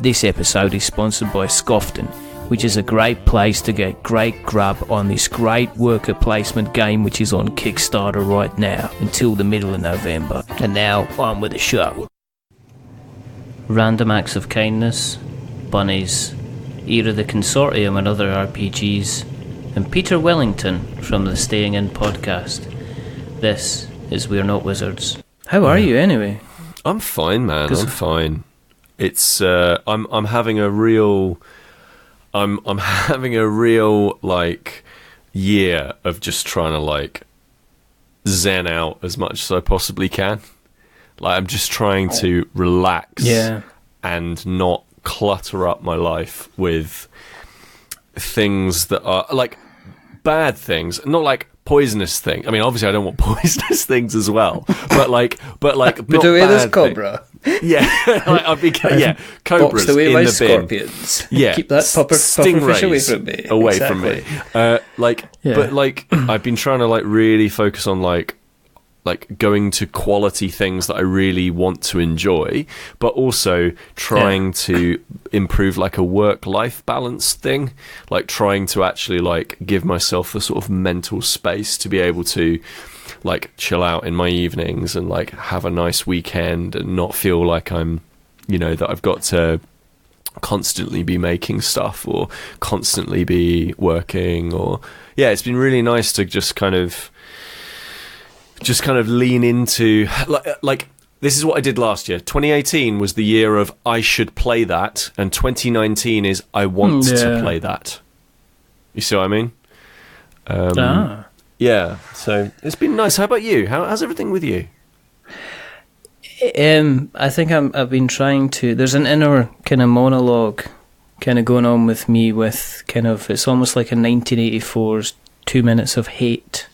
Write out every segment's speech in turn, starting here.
This episode is sponsored by Scofton, which is a great place to get great grub on this great worker placement game which is on Kickstarter right now until the middle of November. And now, on with the show. Random Acts of Kindness, Bunnies, Era the Consortium and other RPGs, and Peter Willington from the Staying In podcast. This is We're Not Wizards. How are you anyway? I'm fine, man. I'm fine. It's I'm having a real like year of just trying to like zen out as much as I possibly can. Like I'm just trying to relax and not clutter up my life with things that are like bad things, not like poisonous things. I mean, obviously I don't want poisonous things as well, but like Put away this cobra. Cobras Boxed away in by the bin. scorpions. Yeah, Keep that pufferfish away from me. From me. But like I've been trying to like really focus on like going to quality things that I really want to enjoy, but also trying to improve like a work-life balance thing, like trying to actually like give myself the sort of mental space to be able to like chill out in my evenings and like have a nice weekend and not feel like I'm, you know, that I've got to constantly be making stuff or constantly be working or it's been really nice to just kind of lean into like this is what I did last year. 2018 was the year of I should play that, and 2019 is I want to play that. You see what I mean? Yeah, so it's been nice. How about you? How's everything with you? I think I've been trying to. There's an inner kind of monologue kind of going on with me. With kind of it's almost like a 1984's 2 Minutes of Hate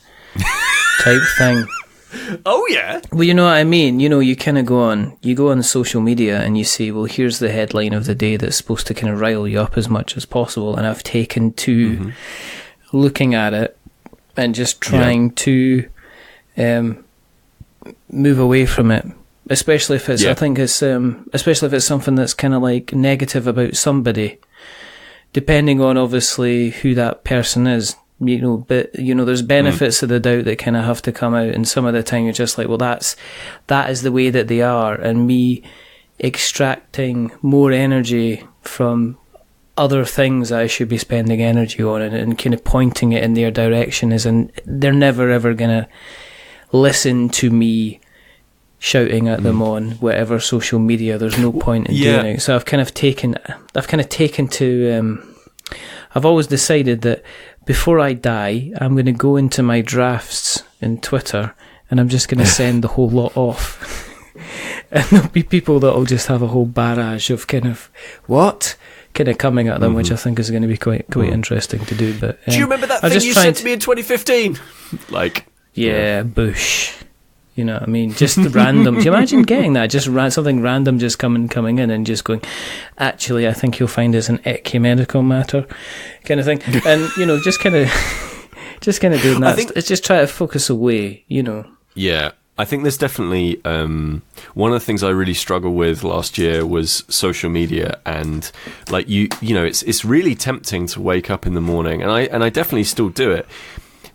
type thing. Oh yeah. Well, you know what I mean. You know, you kind of go on social media and you say, well, here's the headline of the day that's supposed to kind of rile you up as much as possible. And I've taken to looking at it and just trying to move away from it, especially if it's. I think it's especially if it's something that's kind of like negative about somebody, depending on obviously who that person is. You know, but you know, there's benefits of the doubt that kind of have to come out, and some of the time you're just like, well, that is the way that they are, and me extracting more energy from other things I should be spending energy on, and kind of pointing it in their direction and they're never ever gonna listen to me shouting at them on whatever social media. There's no point in doing it. So I've taken to. I've always decided that before I die, I'm going to go into my drafts in Twitter and I'm just going to send the whole lot off. And there'll be people that will just have a whole barrage of kind of coming at them, which I think is going to be quite interesting to do. But do you remember that thing you sent to me in 2015? Like, Bush. You know what I mean? Just random. Do you imagine getting that? Just something random just coming in and just going, actually, I think you'll find it's an ecumenical matter kind of thing. And, you know, just kind of doing that. It's just try to focus away, you know. Yeah. I think there's definitely one of the things I really struggled with last year was social media, and like you know, it's really tempting to wake up in the morning, and I definitely still do it,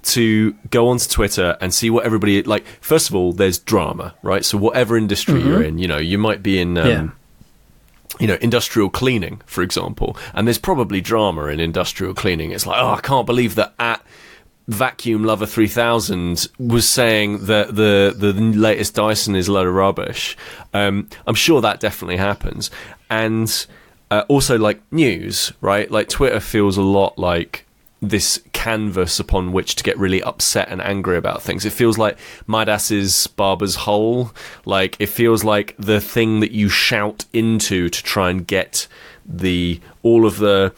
to go onto Twitter and see what everybody like. First of all, there's drama, right? So whatever industry you're in, you know, you might be in you know, industrial cleaning, for example, and there's probably drama in industrial cleaning. It's like, oh, I can't believe that at Vacuum Lover 3000 was saying that the latest Dyson is a load of rubbish. I'm sure that definitely happens. And also like news, right? Like Twitter feels a lot like this canvas upon which to get really upset and angry about things. It feels like Midas's barber's hole. Like it feels like the thing that you shout into to try and get all of the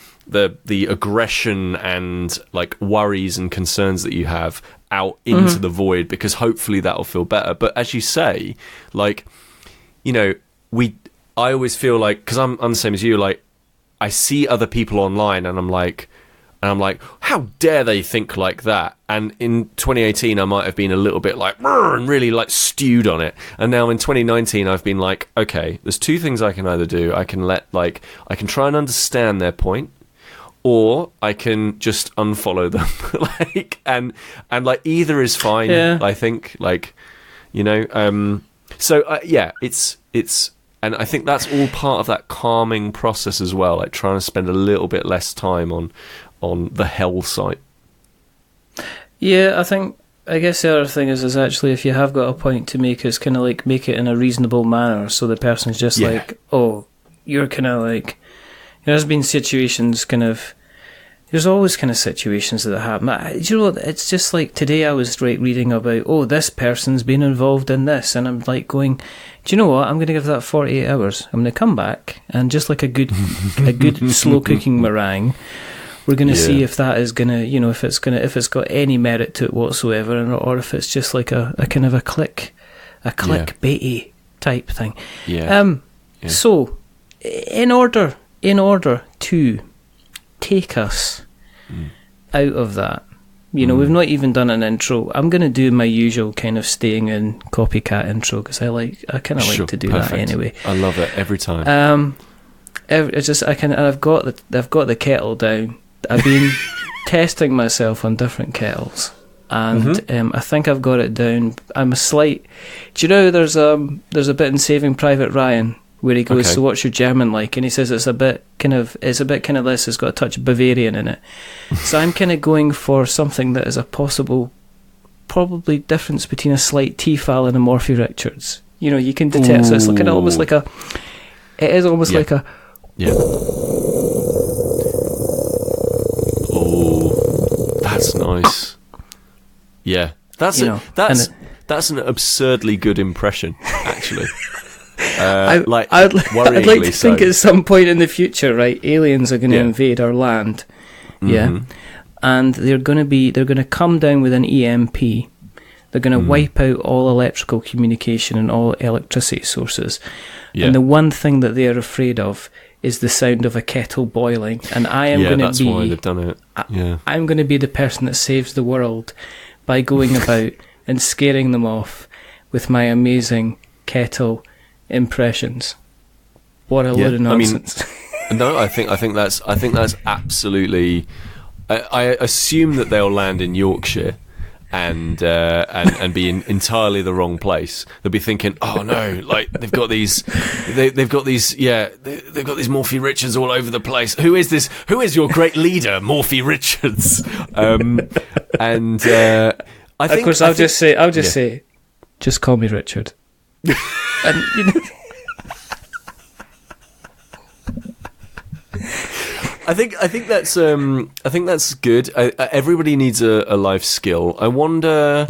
aggression and like worries and concerns that you have out into the void, because hopefully that'll feel better. But as you say, like, you know, I always feel like, because I'm the same as you, like I see other people online and I'm like, And I'm like, how dare they think like that? And in 2018, I might have been a little bit like, and really like stewed on it. And now in 2019, I've been like, okay, there's two things I can either do. I can try and understand their point, or I can just unfollow them. and either is fine. Yeah. I think it's. And I think that's all part of that calming process as well, like trying to spend a little bit less time on the hell site. Yeah, I guess the other thing is actually if you have got a point to make, is kind of like make it in a reasonable manner, so the person's just like, oh, you're kind of like, there's been situations there's always kind of situations that happen. You know what, it's just like today I was reading about, oh, this person's been involved in this, and I'm like going, do you know what, I'm going to give that 48 hours. I'm going to come back, and just like a good slow cooking meringue, we're going to see if that is going to, if it's got any merit to it whatsoever, or if it's just like a kind of a clickbaity type thing. So in order to take us out of that, we've not even done an intro. I'm going to do my usual kind of staying in copycat intro, because I kind of like to do that anyway. I love it every time. I've got the kettle down. I've been testing myself on different kettles, and I think I've got it down. I'm a slight. Do you know there's a bit in Saving Private Ryan where he goes, so what's your German like? And he says it's a bit kind of this, it's got a touch of Bavarian in it. So I'm kind of going for something that is a possible, probably difference between a slight T-Fal and a Morphy Richards. You can detect, so it's kind of almost like a, it is almost like a, oh, that's nice. Yeah, that's an absurdly good impression, actually. I'd like to think at some point in the future, right, aliens are going to invade our land, and they're going to come down with an EMP. They're going to wipe out all electrical communication and all electricity sources, and the one thing that they are afraid of is the sound of a kettle boiling. And I am going to be. That's why they've done it. I'm going to be the person that saves the world by going about and scaring them off with my amazing kettle impressions. What a load of nonsense. I think that's absolutely. I assume that they'll land in Yorkshire and be in entirely the wrong place. They'll be thinking, oh no, like they've got these Morphy Richards all over the place. Who is this? Who is your great leader, Morphy Richards? I think, of course, I'll just say, just call me Richard. And I think that's good. Everybody needs a life skill. I wonder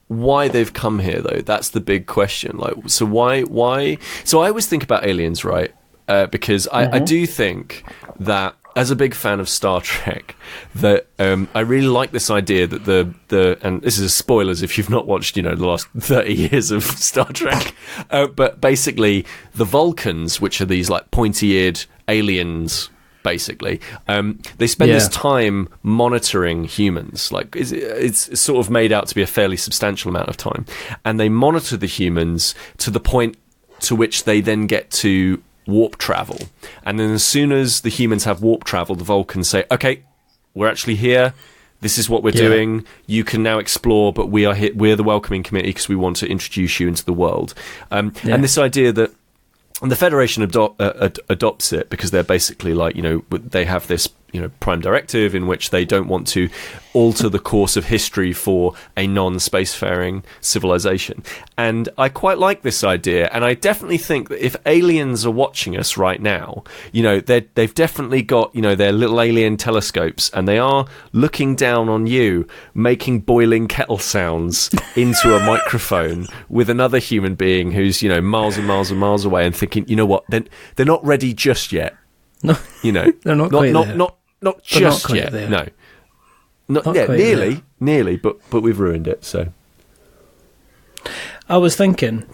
why they've come here though. That's the big question. Like, so why? So I always think about aliens, right? Because I do think that, as a big fan of Star Trek, that I really like this idea that the and this is spoilers if you've not watched the last 30 years of Star Trek, but basically the Vulcans, which are these like pointy-eared aliens, basically, they spend this time monitoring humans. Like it's sort of made out to be a fairly substantial amount of time, and they monitor the humans to the point to which they then get to warp travel, and then as soon as the humans have warp travel, the Vulcans say, okay, we're actually here, this is what we're doing, you can now explore, but we're the welcoming committee because we want to introduce you into the world. And this idea that the Federation adopts it because they're basically like, they have this prime directive in which they don't want to alter the course of history for a non-spacefaring civilization. And I quite like this idea, and I definitely think that if aliens are watching us right now, they've definitely got, their little alien telescopes, and they are looking down on you, making boiling kettle sounds into a microphone with another human being who's, miles and miles and miles away, and thinking, you know what, they're not ready just yet. No, they're not quite there. Not just yet. There. No, not yet. Nearly, but we've ruined it. So, I was thinking.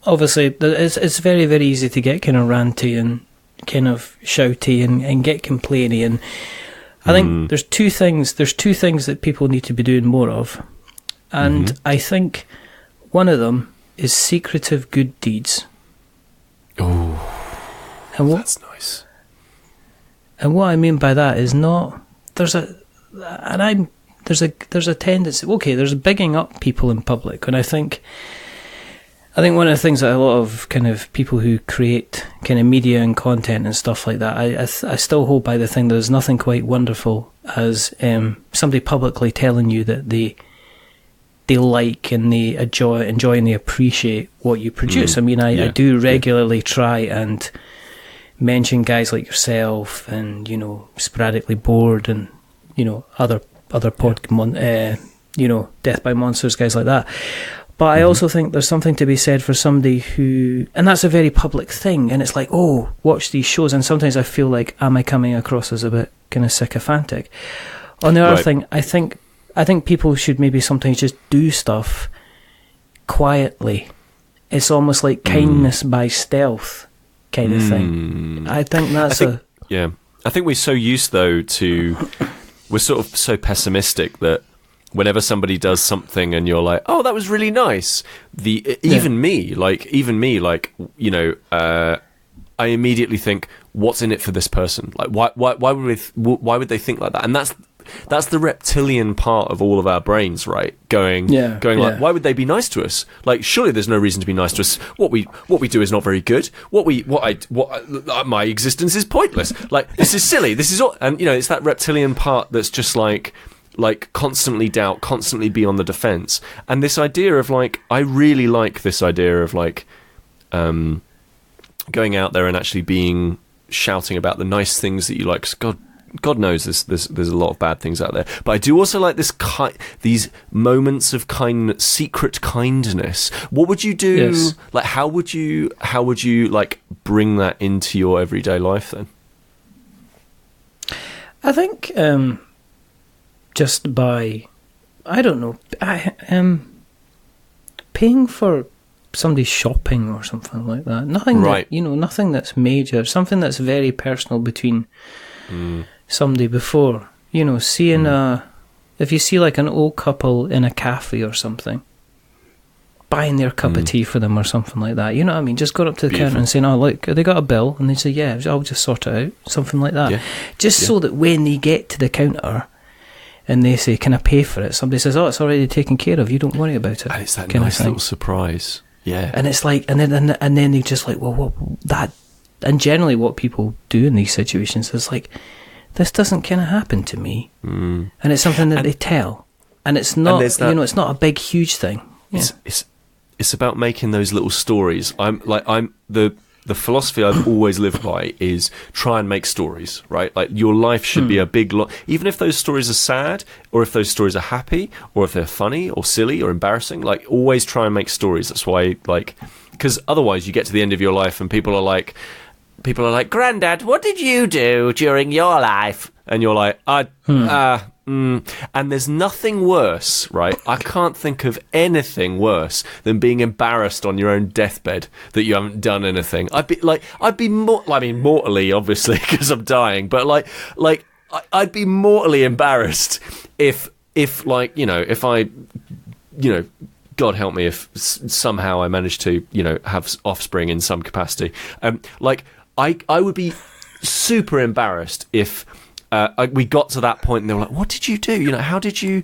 Obviously, it's very, very easy to get kind of ranty kind of shouty and get complainy. And I think there's two things that people need to be doing more of. And I think one of them is secretive good deeds. Oh, that's nice. And what I mean by that is there's a tendency. Okay, there's bigging up people in public, and I think one of the things that a lot of kind of people who create kind of media and content and stuff like that, I still hold by the thing that there's nothing quite wonderful as somebody publicly telling you that they like and they enjoy and they appreciate what you produce. I mean, I do regularly try and mention guys like yourself and, Sporadically Bored and, other Death by Monsters, guys like that. But I also think there's something to be said for somebody who, and that's a very public thing, and it's like, oh, watch these shows, and sometimes I feel like, am I coming across as a bit kind of sycophantic? On the other thing, I think people should maybe sometimes just do stuff quietly. It's almost like kindness by stealth kind of thing. I think that's I think we're so used, though, we're sort of so pessimistic that whenever somebody does something and you're like, oh, that was really nice, even me, I immediately think, what's in it for this person? Like, why would they think like that? And that's the reptilian part of all of our brains, right? Going like, why would they be nice to us? Like, surely there's no reason to be nice to us. What we do is not very good. My existence is pointless. Like, this is silly. This is all, and it's that reptilian part that's just like constantly doubt, constantly be on the defense. And this idea of like, I really like this idea of like, going out there and actually shouting about the nice things that you like. 'Cause God knows there's a lot of bad things out there, but I do also like these moments of secret kindness. What would you do? Yes. Like, how would you like bring that into your everyday life then? I think just by, I don't know, paying for somebody's shopping or something like that. Nothing nothing that's major. Something that's very personal between somebody before. Seeing if you see like an old couple in a cafe or something, buying their cup of tea for them or something like that. You know what I mean? Just going up to the counter and saying, oh, look, have they got a bill? And they say, yeah, I'll just sort it out. Something like that. Yeah. So that when they get to the counter and they say, can I pay for it? Somebody says, oh, it's already taken care of. You don't worry about it. And it's that nice little surprise. Yeah. And it's like, and then they just like, well, what that, and generally what people do in these situations is like, this doesn't kind of happen to me. And it's something that they tell. And it's not, it's not a big, huge thing. Yeah. It's about making those little stories. The philosophy I've always lived by is try and make stories, right? Like, your life should be a big even if those stories are sad, or if those stories are happy, or if they're funny or silly or embarrassing, like, always try and make stories. That's why, like, because otherwise you get to the end of your life and people are like, Grandad, what did you do during your life? And you're like, and there's nothing worse, right? I can't think of anything worse than being embarrassed on your own deathbed that you haven't done anything. I'd be mortally, obviously, because I'm dying, but I'd be mortally embarrassed if I, God help me, if somehow I managed to, have offspring in some capacity. I would be super embarrassed if we got to that point and they were like, what did you do? How did you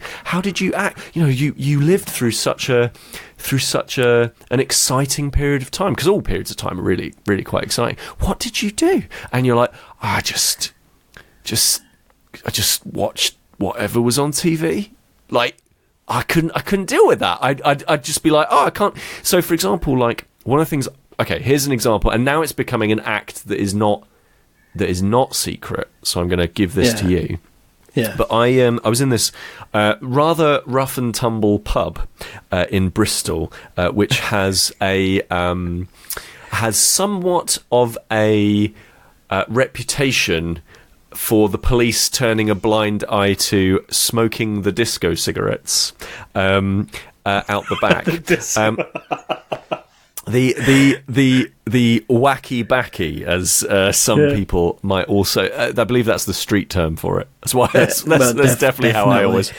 act? You lived through such an exciting period of time, because all periods of time are really, really quite exciting. What did you do? And you're like, I just watched whatever was on TV. Like, I couldn't deal with that. I'd just be like, I can't. So, for example, like, one of the things, okay, here's an example, and now it's becoming an act that is not secret, so I'm going to give this to you. Yeah. But I was in this rather rough and tumble pub in Bristol, which has somewhat of a reputation for the police turning a blind eye to smoking the disco cigarettes out the back. the wacky backy, as some people might also. I believe that's the street term for it. That's why. That's definitely how I always.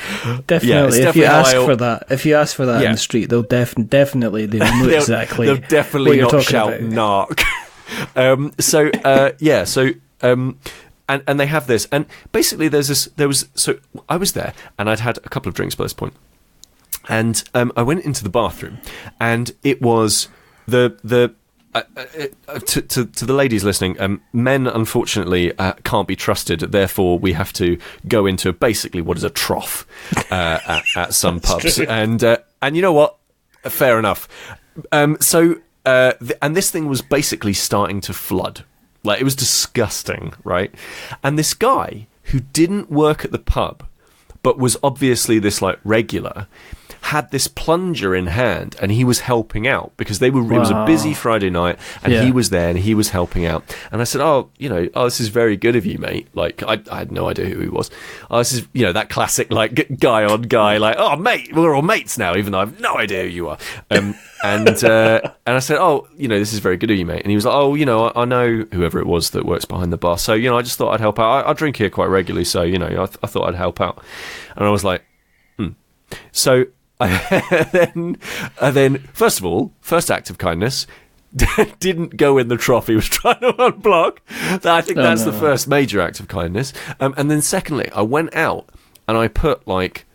Definitely, if you ask for that in the street, they'll definitely they know exactly. They'll definitely not shout "narc." And they have this, and basically so I was there, and I'd had a couple of drinks by this point, and I went into the bathroom, and it was to the ladies listening, men unfortunately can't be trusted. Therefore, we have to go into basically what is a trough at some pubs. True. And you know what? Fair enough. And this thing was basically starting to flood. Like, it was disgusting, right? And this guy who didn't work at the pub, but was obviously this like regular, had this plunger in hand, and he was helping out because it was a busy Friday night, and he was there and he was helping out. And I said, this is very good of you, mate. Like, I had no idea who he was. This is, that classic like guy on guy, like, oh mate, we're all mates now, even though I have no idea who you are. And I said, this is very good of you, mate. And he was like, I know whoever it was that works behind the bar, so I just thought I'd help out. I drink here quite regularly, so I thought I'd help out. And I was like, So and then, first of all, first act of kindness, didn't go in the trough he was trying to unblock. I think that's the first major act of kindness. And then secondly, I went out and I put like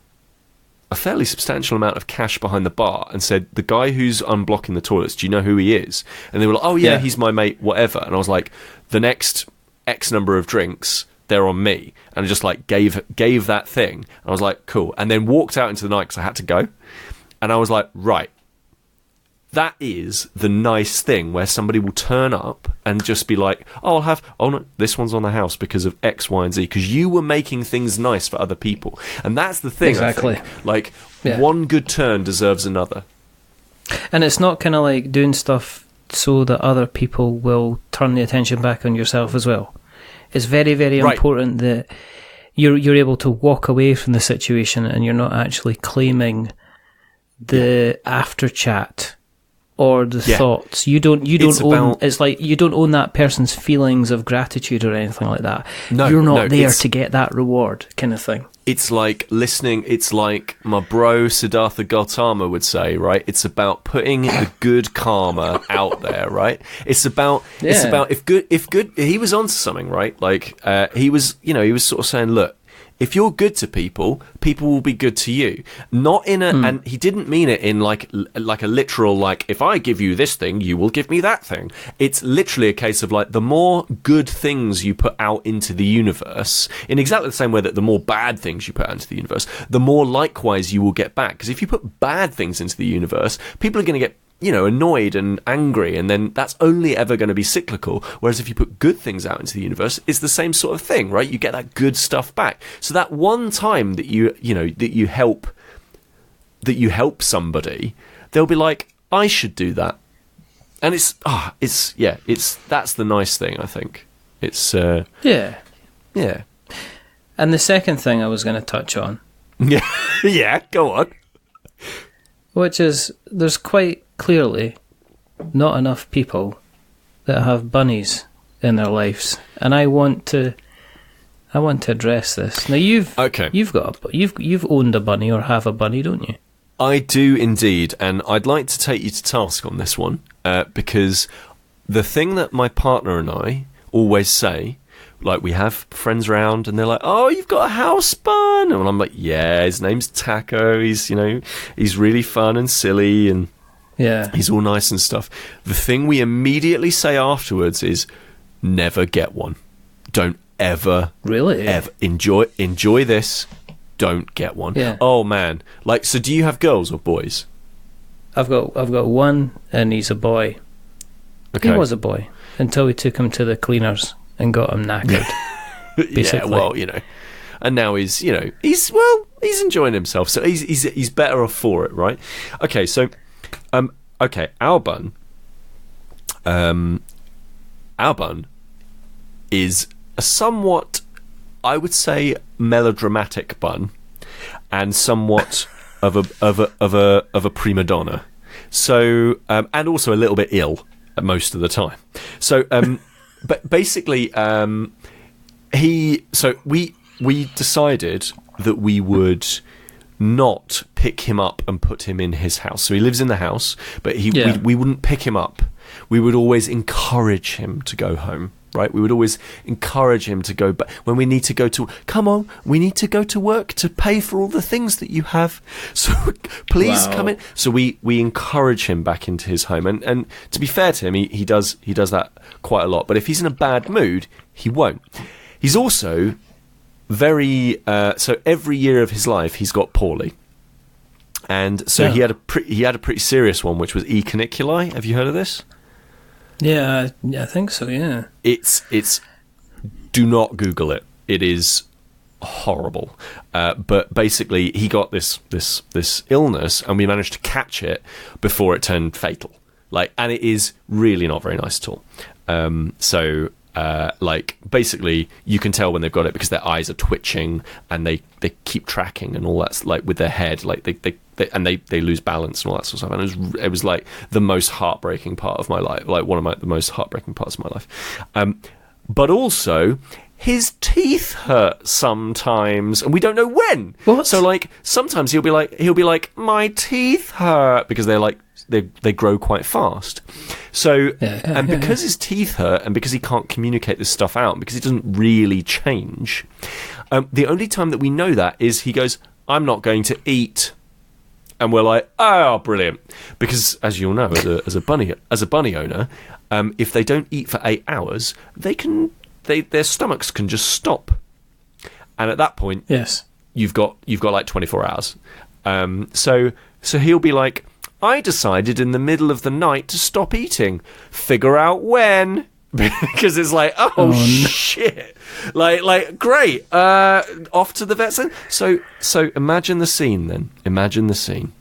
a fairly substantial amount of cash behind the bar and said, the guy who's unblocking the toilets, do you know who he is? And they were like, oh yeah, he's my mate, whatever. And I was like, the next X number of drinks, they're on me. And I just like gave that thing. I was like, cool. And then walked out into the night because I had to go. And I was like, right, that is the nice thing where somebody will turn up and just be like, no, this one's on the house because of X, Y, and Z, because you were making things nice for other people. And that's the thing. Exactly. I think. Like, one good turn deserves another. And it's not kind of like doing stuff so that other people will turn the attention back on yourself as well. It's very, very important that you're able to walk away from the situation and you're not actually claiming the after chat or the thoughts. You don't own. It's like you don't own that person's feelings of gratitude or anything like that. No, you're not there to get that reward, kind of thing. It's like listening. It's like my bro Siddhartha Gautama would say, right? It's about putting the good karma out there, right? It's about if good. He was onto something, right? Like he was sort of saying, look, if you're good to people, people will be good to you. Not in a, and he didn't mean it in like a literal, like, if I give you this thing, you will give me that thing. It's literally a case of like, the more good things you put out into the universe, in exactly the same way that the more bad things you put out into the universe, the more likewise you will get back. Because if you put bad things into the universe, people are going to get annoyed and angry, and then that's only ever going to be cyclical. Whereas if you put good things out into the universe, it's the same sort of thing, right? You get that good stuff back. So that one time that you help somebody, they'll be like, I should do that. And that's the nice thing, I think. It's yeah. And the second thing I was going to touch on, go on, which is there's quite clearly not enough people that have bunnies in their lives, and I want to address this. Now you've owned a bunny or have a bunny, don't you? I do indeed, and I'd like to take you to task on this one because the thing that my partner and I always say, like, we have friends round and they're like, oh, you've got a house bun, and I'm like, yeah, his name's Taco, he's really fun and silly and he's all nice and stuff. The thing we immediately say afterwards is, never get one. Don't ever enjoy this. Don't get one. Yeah. Oh man. Like, so do you have girls or boys? I've got one, and he's a boy. Okay. He was a boy until we took him to the cleaners and got him knackered. Yeah, well, and now he's enjoying himself, so he's better off for it, right? Okay, so our bun is a somewhat, I would say, melodramatic bun, and somewhat of a prima donna. So and also a little bit ill most of the time. So but basically we decided that we would not pick him up and put him in his house. So he lives in the house, but we wouldn't pick him up. We would always encourage him to go home, right? We would always encourage him to go, but when we need to go to, come on, we need to go to work to pay for all the things that you have. So please come in. So we encourage him back into his home. And to be fair to him, he does that quite a lot. But if he's in a bad mood, he won't. He's also very so every year of his life he's got poorly, and so he had a pretty serious one, which was E. caniculi. Have you heard of this? Yeah, I think so. Yeah, it's do not Google it. It is horrible. But basically, he got this illness, and we managed to catch it before it turned fatal. And it is really not very nice at all. Basically you can tell when they've got it because their eyes are twitching and they keep tracking and all that, with their head, they lose balance and all that sort of stuff. And it was like the most heartbreaking part of my life, the most heartbreaking parts of my life. But also his teeth hurt sometimes, and we don't know when. What? So sometimes he'll be like my teeth hurt, because they're they grow quite fast. So because his teeth hurt, and because he can't communicate this stuff out, because it doesn't really change, the only time that we know that is he goes, I'm not going to eat. And we're like, oh, brilliant. Because as you'll know, as a bunny owner, if they don't eat for 8 hours, their stomachs can just stop. And at that point, yes, you've got like 24 hours. So he'll be like, I decided in the middle of the night to stop eating. Figure out when. Because it's like, oh shit. Great. Off to the vet then. So imagine the scene then. Imagine the scene.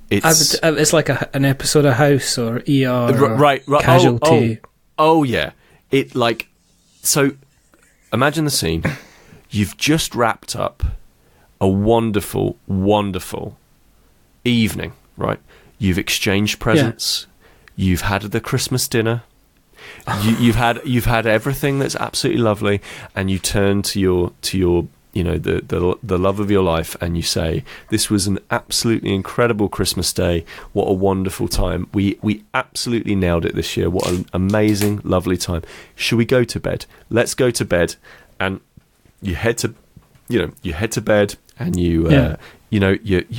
It's like an episode of House or ER right. Casualty. Oh yeah. So imagine the scene. You've just wrapped up a wonderful, wonderful evening, right? You've exchanged presents. Yeah. You've had the Christmas dinner. You've had everything that's absolutely lovely, and you turn to your the love of your life, and you say, this was an absolutely incredible Christmas day. What a wonderful time. We absolutely nailed it this year. What an amazing, lovely time. Should we go to bed? Let's go to bed. And you head to bed, and you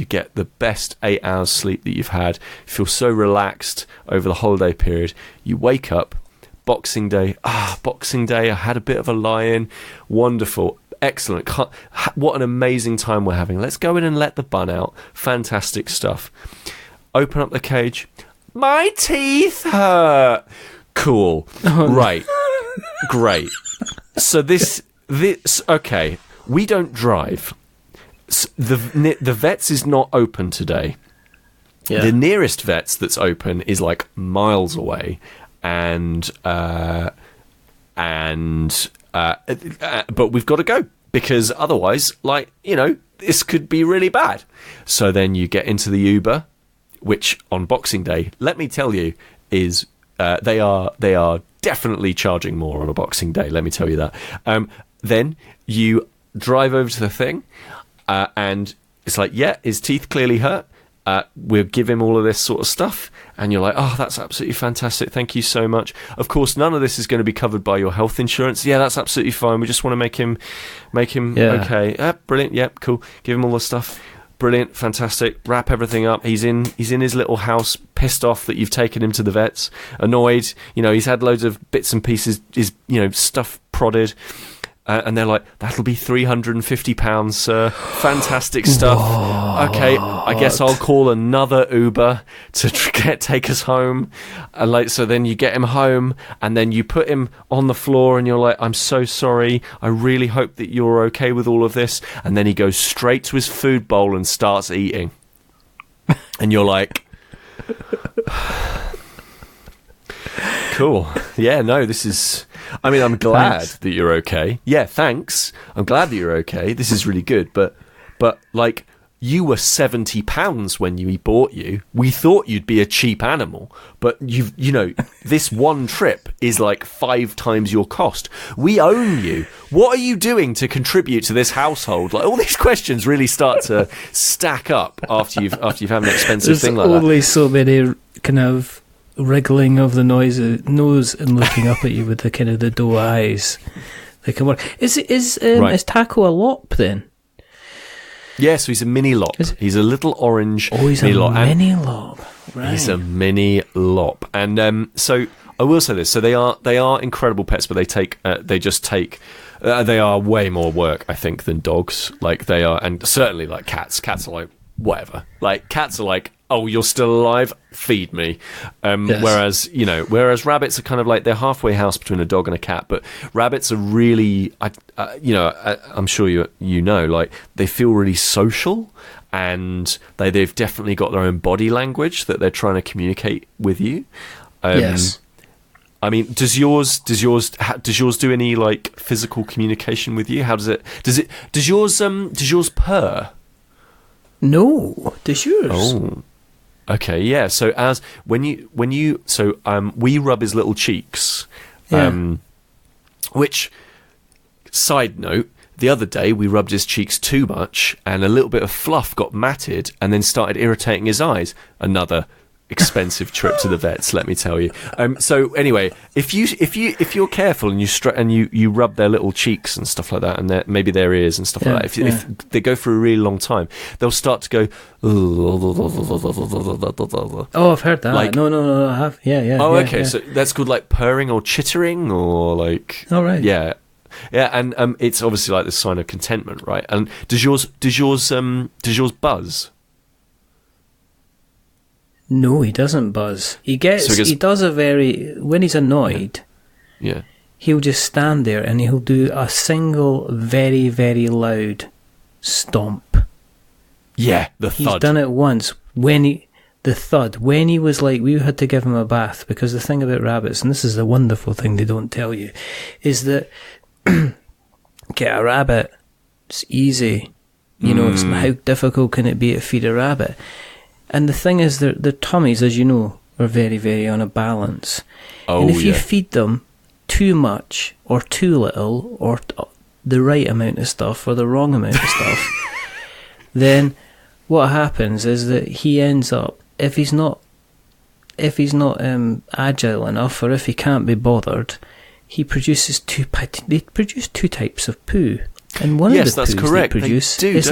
get the best 8 hours sleep that you've had. You feel so relaxed over the holiday period. You wake up, Boxing Day. Boxing Day, I had a bit of a lie-in. Wonderful. Excellent. What an amazing time we're having. Let's go in and let the bun out. Fantastic stuff. Open up the cage. My teeth hurt. Cool. Right. Great. So this okay. We don't drive. The vets is not open today. Yeah. The nearest vets that's open is like miles away, but we've got to go, because otherwise, this could be really bad. So then you get into the Uber, which on Boxing Day, let me tell you, is they are definitely charging more on a Boxing Day. Let me tell you that. Then you drive over to the thing, and it's like, yeah, his teeth clearly hurt. We'll give him all of this sort of stuff, and you're like, oh, that's absolutely fantastic, thank you so much. Of course, none of this is going to be covered by your health insurance. Yeah, that's absolutely fine. We just want to make him okay. Brilliant. Yep, cool. Give him all the stuff. Brilliant, fantastic. Wrap everything up. He's in his little house, pissed off that you've taken him to the vets, annoyed. He's had loads of bits and pieces, his stuff prodded. And they're like, that'll be £350, sir. Fantastic stuff. What? Okay, I guess I'll call another Uber to take us home. And so then you get him home, and then you put him on the floor, and you're like, I'm so sorry. I really hope that you're okay with all of this. And then he goes straight to his food bowl and starts eating. And you're like, cool. Yeah, no, this is... I'm glad that you're okay. Yeah, thanks. I'm glad that you're okay. This is really good. But you were £70 when we bought you. We thought you'd be a cheap animal, but this one trip is like 5 times your cost. We own you. What are you doing to contribute to this household? Like, all these questions really start to stack up after you've had an expensive thing like that. There's only so many kind of wriggling of the nose and looking up at you with the kind of the doe eyes. They can work. Is Taco a lop then? Yeah, so he's a mini lop. He's a little orange he's mini a lop. mini lop. Right. He's a mini lop. And so I will say this. So they are incredible pets, but they are way more work, I think, than dogs. Like, they are, and certainly like cats. Cats are like, whatever. Like, cats are like, oh, you're still alive? Feed me. Yes. Whereas rabbits are kind of like, they're halfway house between a dog and a cat. But rabbits are really, I'm sure you know, like, they feel really social, and they've definitely got their own body language that they're trying to communicate with you. Yes. I mean, does yours do any like physical communication with you? How does it? Does yours purr? No. Does yours? Oh. Okay, yeah. So we rub his little cheeks. Yeah. Which, side note, the other day we rubbed his cheeks too much, and a little bit of fluff got matted, and then started irritating his eyes. Another expensive trip to the vets, let me tell you. So anyway, if you're careful and you rub their little cheeks and stuff like that, and maybe their ears and stuff like that, if they go for a really long time, they'll start to go. Oh, I've heard that. Like, no, I have. Yeah. Oh, okay. Yeah. So that's called like purring or chittering or like. Oh, right. Yeah. Yeah, and it's obviously like the sign of contentment, right? And does yours buzz? No, he doesn't buzz. He does when he's annoyed, yeah, he'll just stand there and he'll do a single very, very loud stomp. Yeah, the thud. He's done it once when he was like, we had to give him a bath, because the thing about rabbits, and this is the wonderful thing they don't tell you, is that get a rabbit, it's easy. It's how difficult can it be to feed a rabbit? And the thing is, their tummies, as you know, are very, very on a balance. Oh, and if you feed them too much or too little, or the right amount of stuff or the wrong amount of stuff, then what happens is that he ends up, if he's not agile enough, or if he can't be bothered, they produce two types of poo. And one of the that's poos correct. they produce they do, it's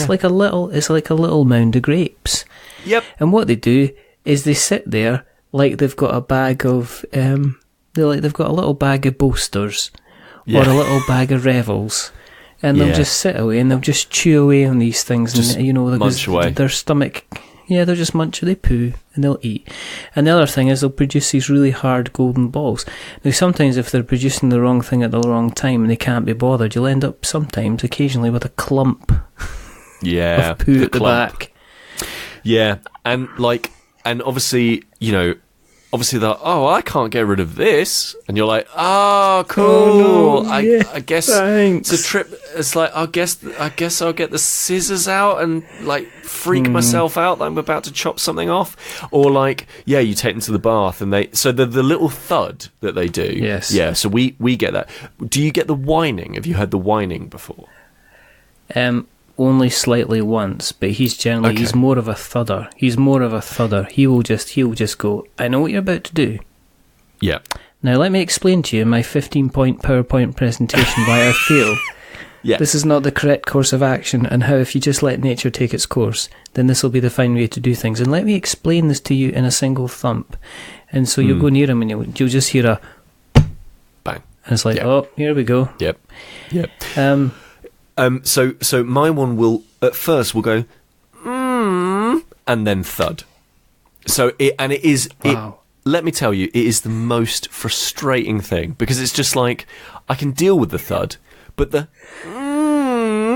like a little mound of grapes. Yep. And what they do is they sit there like they've got a bag of they've got a little bag of Boasters or a little bag of Revels, and they'll just sit away and they'll just chew away on these things, just and munch away. Their stomach. Yeah, they'll just munch, they poo, and they'll eat. And the other thing is they'll produce these really hard golden balls. Now, sometimes if they're producing the wrong thing at the wrong time and they can't be bothered, you'll end up occasionally with a clump of poo at the back. Yeah, and obviously, obviously they're, I can't get rid of this, and you're like, cool. Oh, no, I guess thanks. it's a trip. It's like, I guess I'll get the scissors out and like freak myself out that I'm about to chop something off, or like, you take them to the bath and the little thud that they do. Yes. Yeah. So we get that. Do you get the whining? Have you heard the whining before? Only slightly once, but he's more of a thudder. He will just go, I know what you're about to do. Yeah. Now let me explain to you in my 15-point PowerPoint presentation why I feel this is not the correct course of action, and how if you just let nature take its course, then this will be the fine way to do things. And let me explain this to you in a single thump. And so you'll go near him and you'll just hear a bang. And it's like, here we go. Yep. So my one will go, and then thud. So let me tell you, it is the most frustrating thing, because it's just like, I can deal with the thud, but the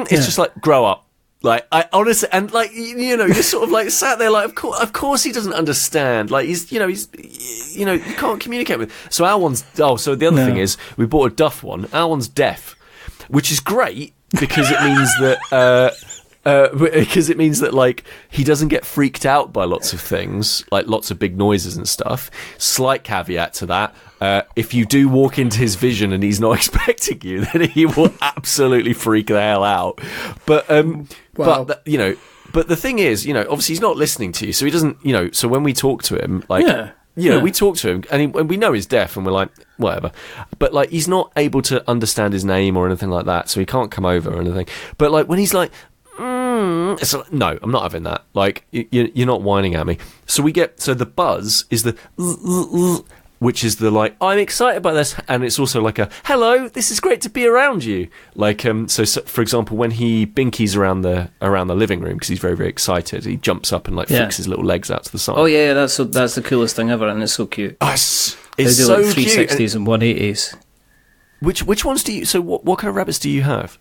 it's just like, grow up. Like, I honestly, and like, you're sort of like sat there like, of course he doesn't understand. Like, he's you can't communicate with. So our one's, so the other thing is, we bought a Duff one. Our one's deaf, which is great, because it means that because it means that like he doesn't get freaked out by lots of things, like lots of big noises and stuff. Slight caveat to that: if you do walk into his vision and he's not expecting you, then he will absolutely freak the hell out. But but the thing is, obviously he's not listening to you, so he doesn't, So when we talk to him, like. Yeah, we talk to him, and we know he's deaf, and we're like, whatever. But, like, he's not able to understand his name or anything like that, so he can't come over or anything. But, like, when he's like, it's like, no, I'm not having that. Like, you're not whining at me. So the buzz is the, which is the, like, I'm excited by this, and it's also like a, hello, this is great to be around you. Like, so for example, when he binkies around the living room, because he's very, very excited, he jumps up and, like, flicks his little legs out to the side. Oh, yeah, that's the coolest thing ever, and it's so cute. Oh, it's they do, so like, 360s cute. and 180s. Which ones do you, so what kind of rabbits do you have?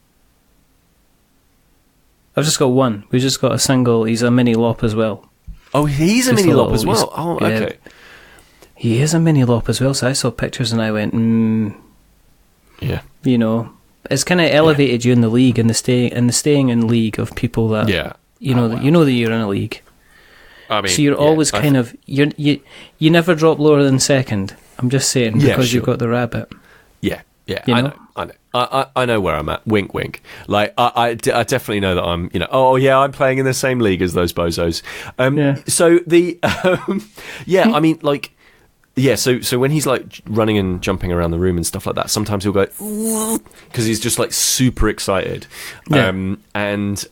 I've just got one. We've just got a single, he's a mini lop as well. Oh, he's a mini lop as well? Oh, okay. He is a mini lop as well, so I saw pictures and I went, yeah. It's kind of elevated you in the league, and the staying in league of people that, you know that you're in a league. I mean, so you're always kind of, you never drop lower than second. I'm just saying, because you've got the rabbit. Yeah, I know. I know where I'm at. Wink, wink. Like, I definitely know that I'm, I'm playing in the same league as those bozos. So the, I mean, like, so when he's like running and jumping around the room and stuff like that, sometimes he'll go because he's just like super excited. And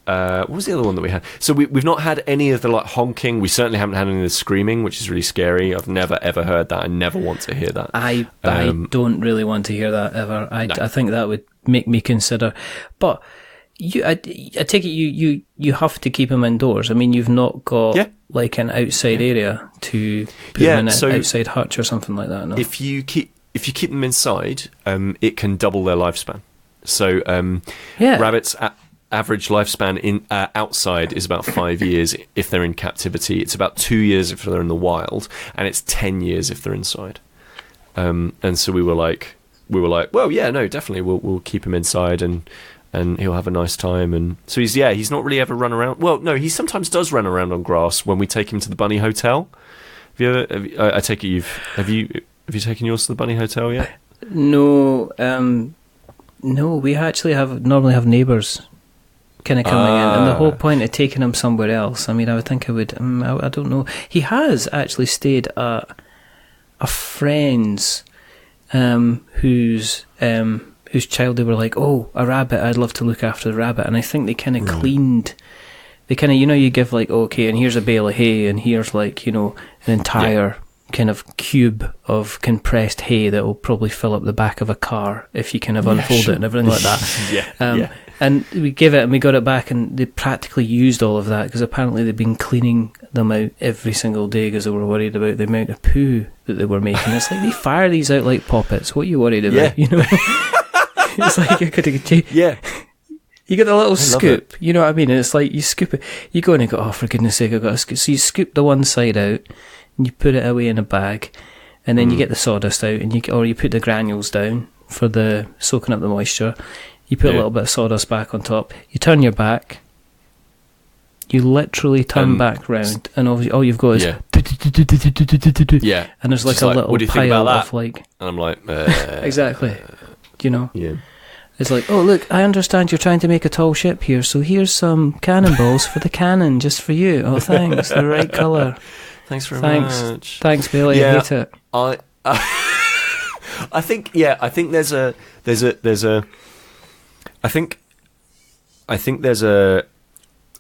what was the other one that we had? So we've not had any of the like honking. We certainly haven't had any of the screaming, which is really scary. I've never ever heard that. I never want to hear that. I don't really want to hear that ever. I think that would make me consider. But I take it you have to keep him indoors. I mean, you've not got like an outside area to put him in an outside hutch or something like that. No? If you keep them inside, it can double their lifespan. So rabbits' average lifespan outside is about 5 years if they're in captivity. It's about 2 years if they're in the wild, and it's 10 years if they're inside. And so we were like, well, yeah, no, definitely, we'll keep him inside and he'll have a nice time. And so he's not really ever run around. Well, no, he sometimes does run around on grass when we take him to the Bunny Hotel. I take it have you taken yours to the Bunny Hotel yet? No, we actually normally have neighbours kind of coming in, and the whole point of taking him somewhere else, I mean, I would think I would, I don't know. He has actually stayed at a friend's whose child, they were like, oh, a rabbit, I'd love to look after the rabbit. And I think they kind of cleaned, they kind of, you give like, okay, and here's a bale of hay, and here's like, an entire kind of cube of compressed hay that will probably fill up the back of a car if you kind of unfold it and everything like that. And we gave it and we got it back, and they practically used all of that because apparently they've been cleaning them out every single day because they were worried about the amount of poo that they were making. It's like, they fire these out like poppets. What are you worried about? It's like you're going to you get a little scoop, you know what I mean? And it's like you scoop it, you go in and go, oh, for goodness sake, I've got a scoop. So you scoop the one side out and you put it away in a bag, and then you get the sawdust out, and you put the granules down for the soaking up the moisture. You put a little bit of sawdust back on top. You turn your back. You literally turn back round, and all you've got is and there's like a little pile of like. And I'm like, exactly. It's like, oh, look, I understand you're trying to make a tall ship here, so here's some cannonballs for the cannon, just for you. Oh, thanks, the right colour. Thanks very much. Thanks, Billy. I hate it. I think there's a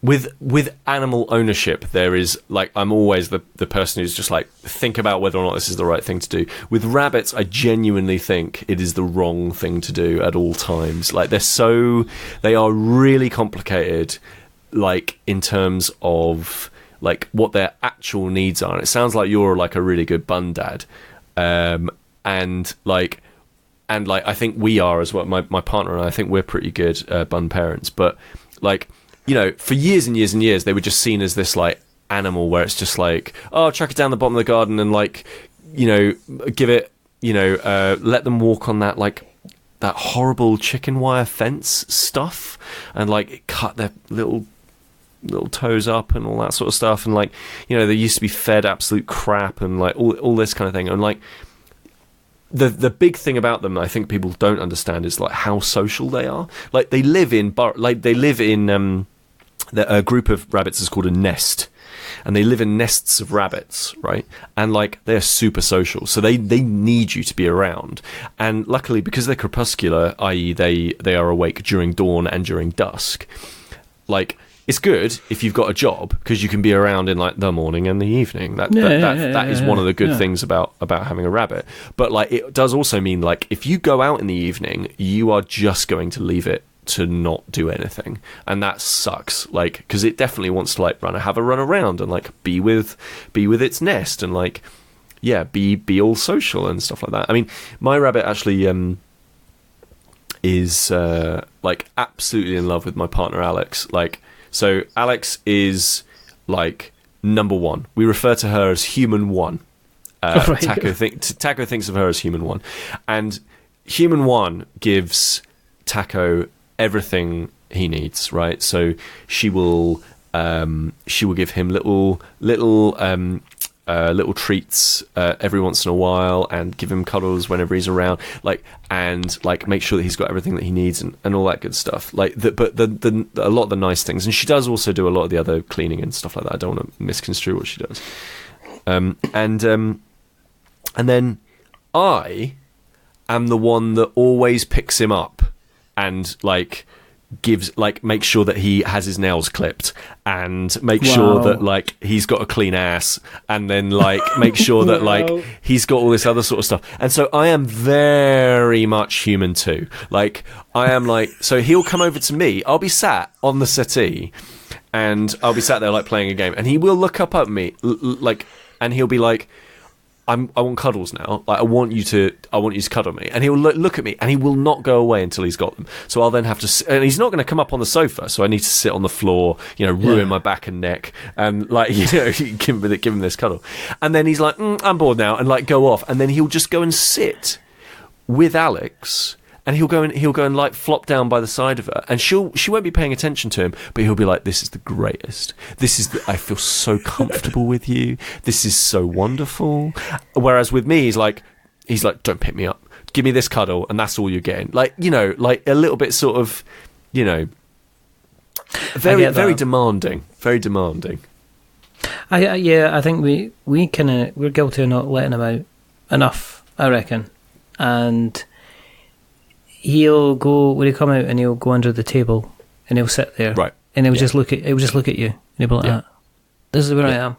with animal ownership, there is like, I'm always the person who's just like, think about whether or not this is the right thing to do. With rabbits, I genuinely think it is the wrong thing to do at all times. Like, they are really complicated, like in terms of like what their actual needs are. And it sounds like you're like a really good bun dad, and I think we are as well. My partner and I think we're pretty good bun parents, but like, for years and years and years, they were just seen as this like animal where it's just like, oh, chuck it down the bottom of the garden and like, give it, let them walk on that like that horrible chicken wire fence stuff and like cut their little little toes up and all that sort of stuff, and like, you know, they used to be fed absolute crap and like all this kind of thing, and like the big thing about them that I think people don't understand is like how social they are. Like they live in a group of rabbits is called a nest, and they live in nests of rabbits, right? And like they're super social, so they need you to be around. And luckily, because they're crepuscular, i.e. they are awake during dawn and during dusk, like it's good if you've got a job, because you can be around in like the morning and the evening. That is one of the good things about having a rabbit. But like it does also mean like if you go out in the evening, you are just going to leave it to not do anything, and that sucks, like, because it definitely wants to like have a run around and like be with its nest and like be all social and stuff like that. I mean, my rabbit actually is like absolutely in love with my partner Alex. Like, so Alex is like number one. We refer to her as human one. Right. Taco thinks of her as human one, and human one gives Taco everything he needs, right? So she will give him little treats every once in a while, and give him cuddles whenever he's around, like, and like make sure that he's got everything that he needs and all that good stuff. Like, but a lot of the nice things, and she does also do a lot of the other cleaning and stuff like that. I don't want to misconstrue what she does. And then I am the one that always picks him up and like makes sure that he has his nails clipped, and make sure that like he's got a clean ass, and then like make sure that like he's got all this other sort of stuff. And so I am very much human too. Like I am like, so he'll come over to me, I'll be sat on the settee, and I'll be sat there like playing a game, and he will look up at me like, and he'll be like, I want cuddles now. Like I want you to cuddle me. And he'll look at me, and he will not go away until he's got them. So I'll then have to, and he's not going to come up on the sofa. So I need to sit on the floor, you know, ruin my back and neck, and like, you know, give him this cuddle. And then he's like, I'm bored now, and like go off. And then he'll just go and sit with Alex, and he'll go and like flop down by the side of her, and she won't be paying attention to him, but he'll be like, this is the greatest. I feel so comfortable with you. This is so wonderful. Whereas with me, he's like, don't pick me up. Give me this cuddle, and that's all you're getting. Like, you know, like a little bit sort of, you know, very demanding. Very demanding. I think we're guilty of not letting him out enough, I reckon. And he'll come out and he'll go under the table and he'll sit there, right? And he'll just look at you and he'll be like, this is where I am.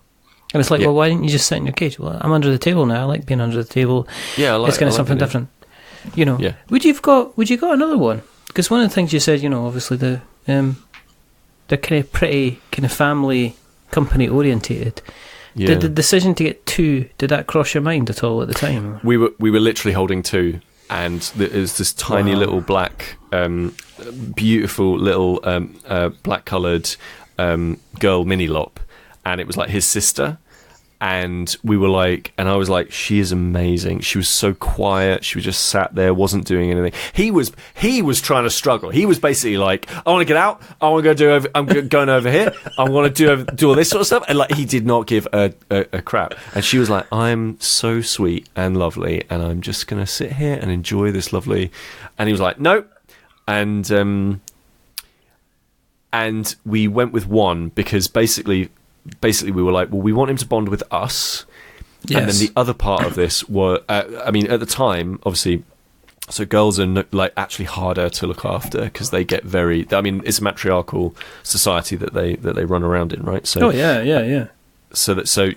And it's like, well, why didn't you just sit in your cage? Well, I'm under the table now. I like being under the table. Yeah, it's kind of something different. You know, would you got another one? Because one of the things you said, you know, obviously they're kind of pretty kind of family company orientated. Yeah. Did the decision to get two, did that cross your mind at all at the time? We were literally holding two. And there's this tiny little black, beautiful little black-coloured girl mini-lop, and it was like his sister. And we were like, and I was like, she is amazing. She was so quiet. She was just sat there, wasn't doing anything. He was trying to struggle. He was basically like, I want to get out. I want to go I'm going over here. I want to do all this sort of stuff. And like, he did not give a crap. And she was like, I'm so sweet and lovely, and I'm just going to sit here and enjoy this lovely. And he was like, no. And we went with one because basically we were like, well, we want him to bond with us. Yes. And then the other part of this were, I mean, at the time, obviously, so girls are like actually harder to look after because they get I mean, it's a matriarchal society that they run around in, right? So, So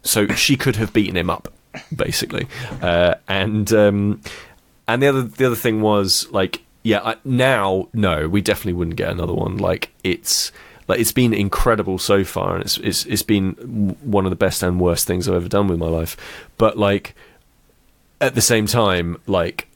so she could have beaten him up, basically. And the other thing was like, now, no, we definitely wouldn't get another one. Like it's been incredible so far, and it's been one of the best and worst things I've ever done with my life. But like at the same time, like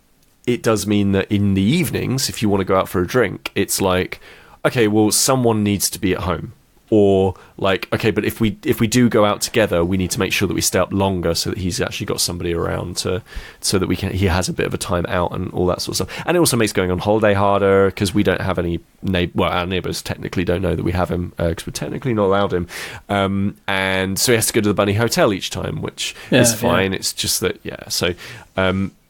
it does mean that in the evenings, if you want to go out for a drink, it's like, okay, well, someone needs to be at home, or like, okay, but if we do go out together, we need to make sure that we stay up longer so that he's actually got somebody around so that he has a bit of a time out and all that sort of stuff. And it also makes going on holiday harder because we don't have any our neighbours technically don't know that we have him because we're technically not allowed him, and so he has to go to the Bunny Hotel each time, which is fine. It's just that so.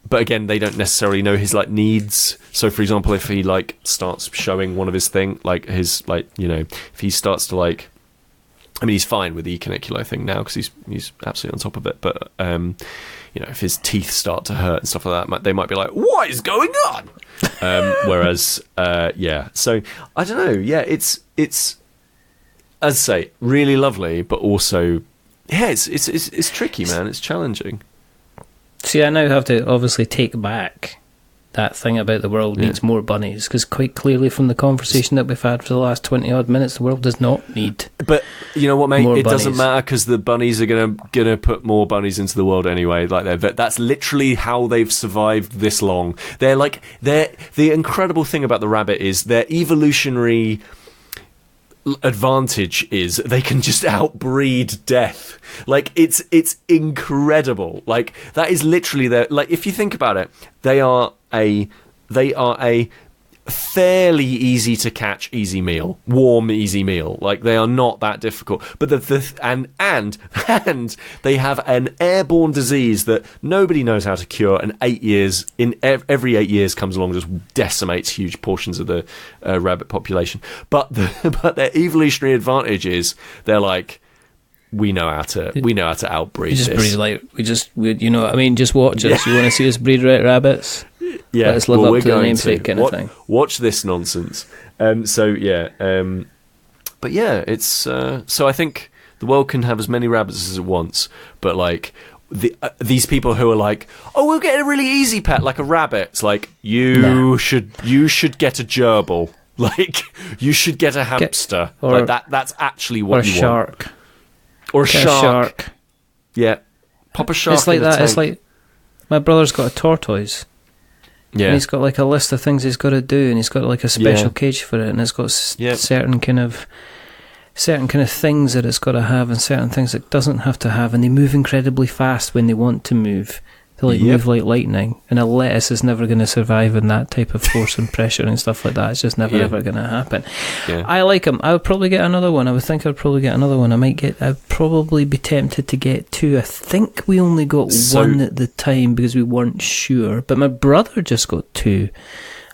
But again, they don't necessarily know his like needs. So, for example, if he like starts showing one of his thing, like his like if he starts to like, I mean, he's fine with the ecanicular thing now because he's absolutely on top of it. But if his teeth start to hurt and stuff like that, they might be like, "What is going on?" Whereas, So I don't know. Yeah, it's as I say, really lovely, but also, it's tricky, man. It's challenging. See, I now have to obviously take back that thing about the world needs more bunnies, because quite clearly from the conversation that we've had for the last 20-odd minutes, the world does not need. But you know what, mate? It bunnies. Doesn't matter because the bunnies are gonna put more bunnies into the world anyway. Like that's literally how they've survived this long. The incredible thing about the rabbit is their evolutionary advantage is they can just outbreed death. Like it's incredible. Like that is literally their, like if you think about it, they are a fairly easy to catch, easy meal, warm, easy meal. Like they are not that difficult. But and they have an airborne disease that nobody knows how to cure. And every 8 years comes along, just decimates huge portions of the rabbit population. But their evolutionary advantage is they're like, we know how to outbreed. We just this. breed like you know what I mean. Just watch us. You want to see us breed right rabbits? Yeah, let's live up to the namesake kind of thing. Watch this nonsense. But yeah, it's so I think the world can have as many rabbits as it wants, but like these people who are like, oh, we'll get a really easy pet like a rabbit. It's like you should get a gerbil. Like you should get a hamster. Like that's actually what you want. Or a shark. Yeah, pop a shark. It's like in that. a tank. It's like my brother's got a tortoise. Yeah, and he's got like a list of things he's got to do, and he's got like a special cage for it, and it's got certain kind of things that it's got to have, and certain things it doesn't have to have, and they move incredibly fast when they want to move. They move like lightning, and a lettuce is never going to survive in that type of force and pressure and stuff like that. It's just never ever going to happen. Yeah. I like him. I would probably get another one. I would think I'd probably get another one. I'd probably be tempted to get two. I think we only got one at the time because we weren't sure. But my brother just got two,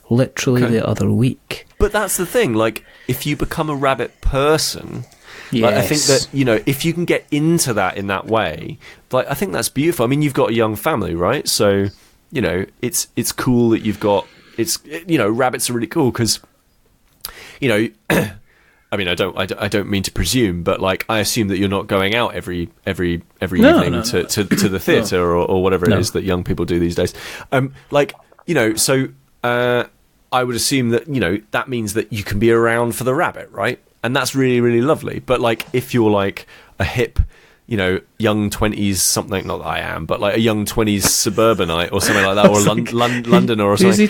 literally the other week. But that's the thing. Like, if you become a rabbit person. Yes. Like, I think that, if you can get into that in that way, like, I think that's beautiful. I mean, you've got a young family, right? So, it's cool that you've got, rabbits are really cool because, I mean, I don't mean to presume, but like, I assume that you're not going out every evening to the theatre or whatever it is that young people do these days. So, I would assume that, that means that you can be around for the rabbit, right? And that's really, really lovely. But like, if you're like a hip, young 20s something, not that I am, but like a young 20s suburbanite or something like that, or Londoner or something.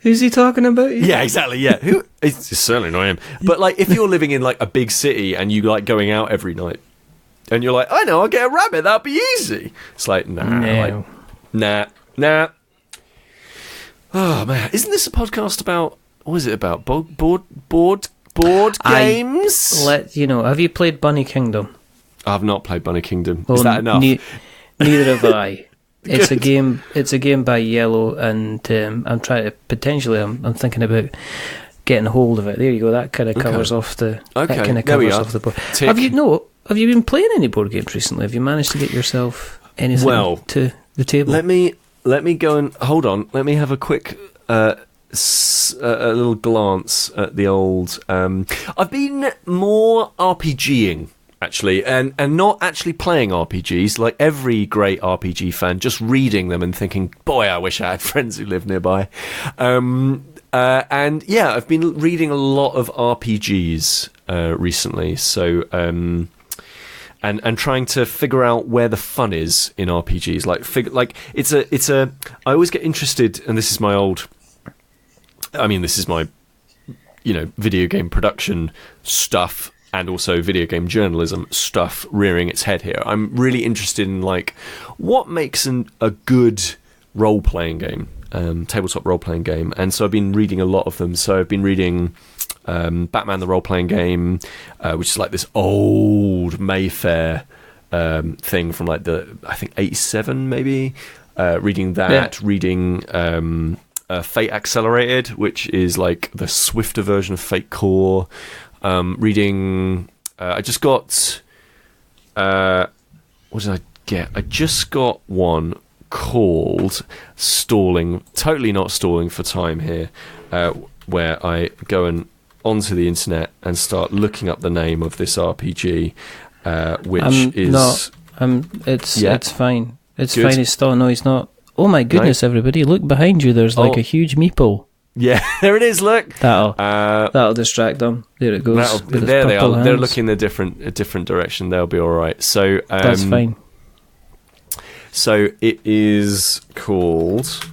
Who's he talking about? Yeah, exactly. Yeah, it's certainly not him. But like, if you're living in like a big city and you like going out every night, and you're like, I know, I'll get a rabbit. That'll be easy. It's like, nah. Oh man, isn't this a podcast about? What is it about? Board games? Have you played Bunny Kingdom? I've not played Bunny Kingdom. Is that enough? Neither have I. It's a game. It's a game by Yellow, and I'm trying to potentially. I'm thinking about getting hold of it. There you go. That kind of covers off the. Okay, that kind of covers off the board. Have you been playing any board games recently? Have you managed to get yourself anything to the table? Let me go and hold on. Let me have a quick. A little glance at the old. I've been more RPGing actually, and not actually playing RPGs like every great RPG fan. Just reading them and thinking, boy, I wish I had friends who live nearby. And yeah, I've been reading a lot of RPGs recently. So and trying to figure out where the fun is in RPGs. I always get interested, and this is my video game production stuff. and also video game journalism stuff rearing its head here. I'm really interested in like what makes a good role-playing game, tabletop role-playing game, and so I've been reading a lot of them. So I've been reading Batman the role-playing game, which is like this old Mayfair thing from like I think 87 maybe. Reading that, reading Fate Accelerated, which is like the swifter version of Fate Core. Reading, I just got, what did I get? I just got one called Stalling, totally not stalling for time here, where I go onto the internet and start looking up the name of this RPG, which it's fine. It's good. Fine, it's still, no, he's not. Oh my goodness, everybody, look behind you, there's like a huge meeple. Yeah, there it is, look. That'll distract them. There it goes. There they are. Hands. They're looking a different direction. They'll be alright. So that's fine. So it is called...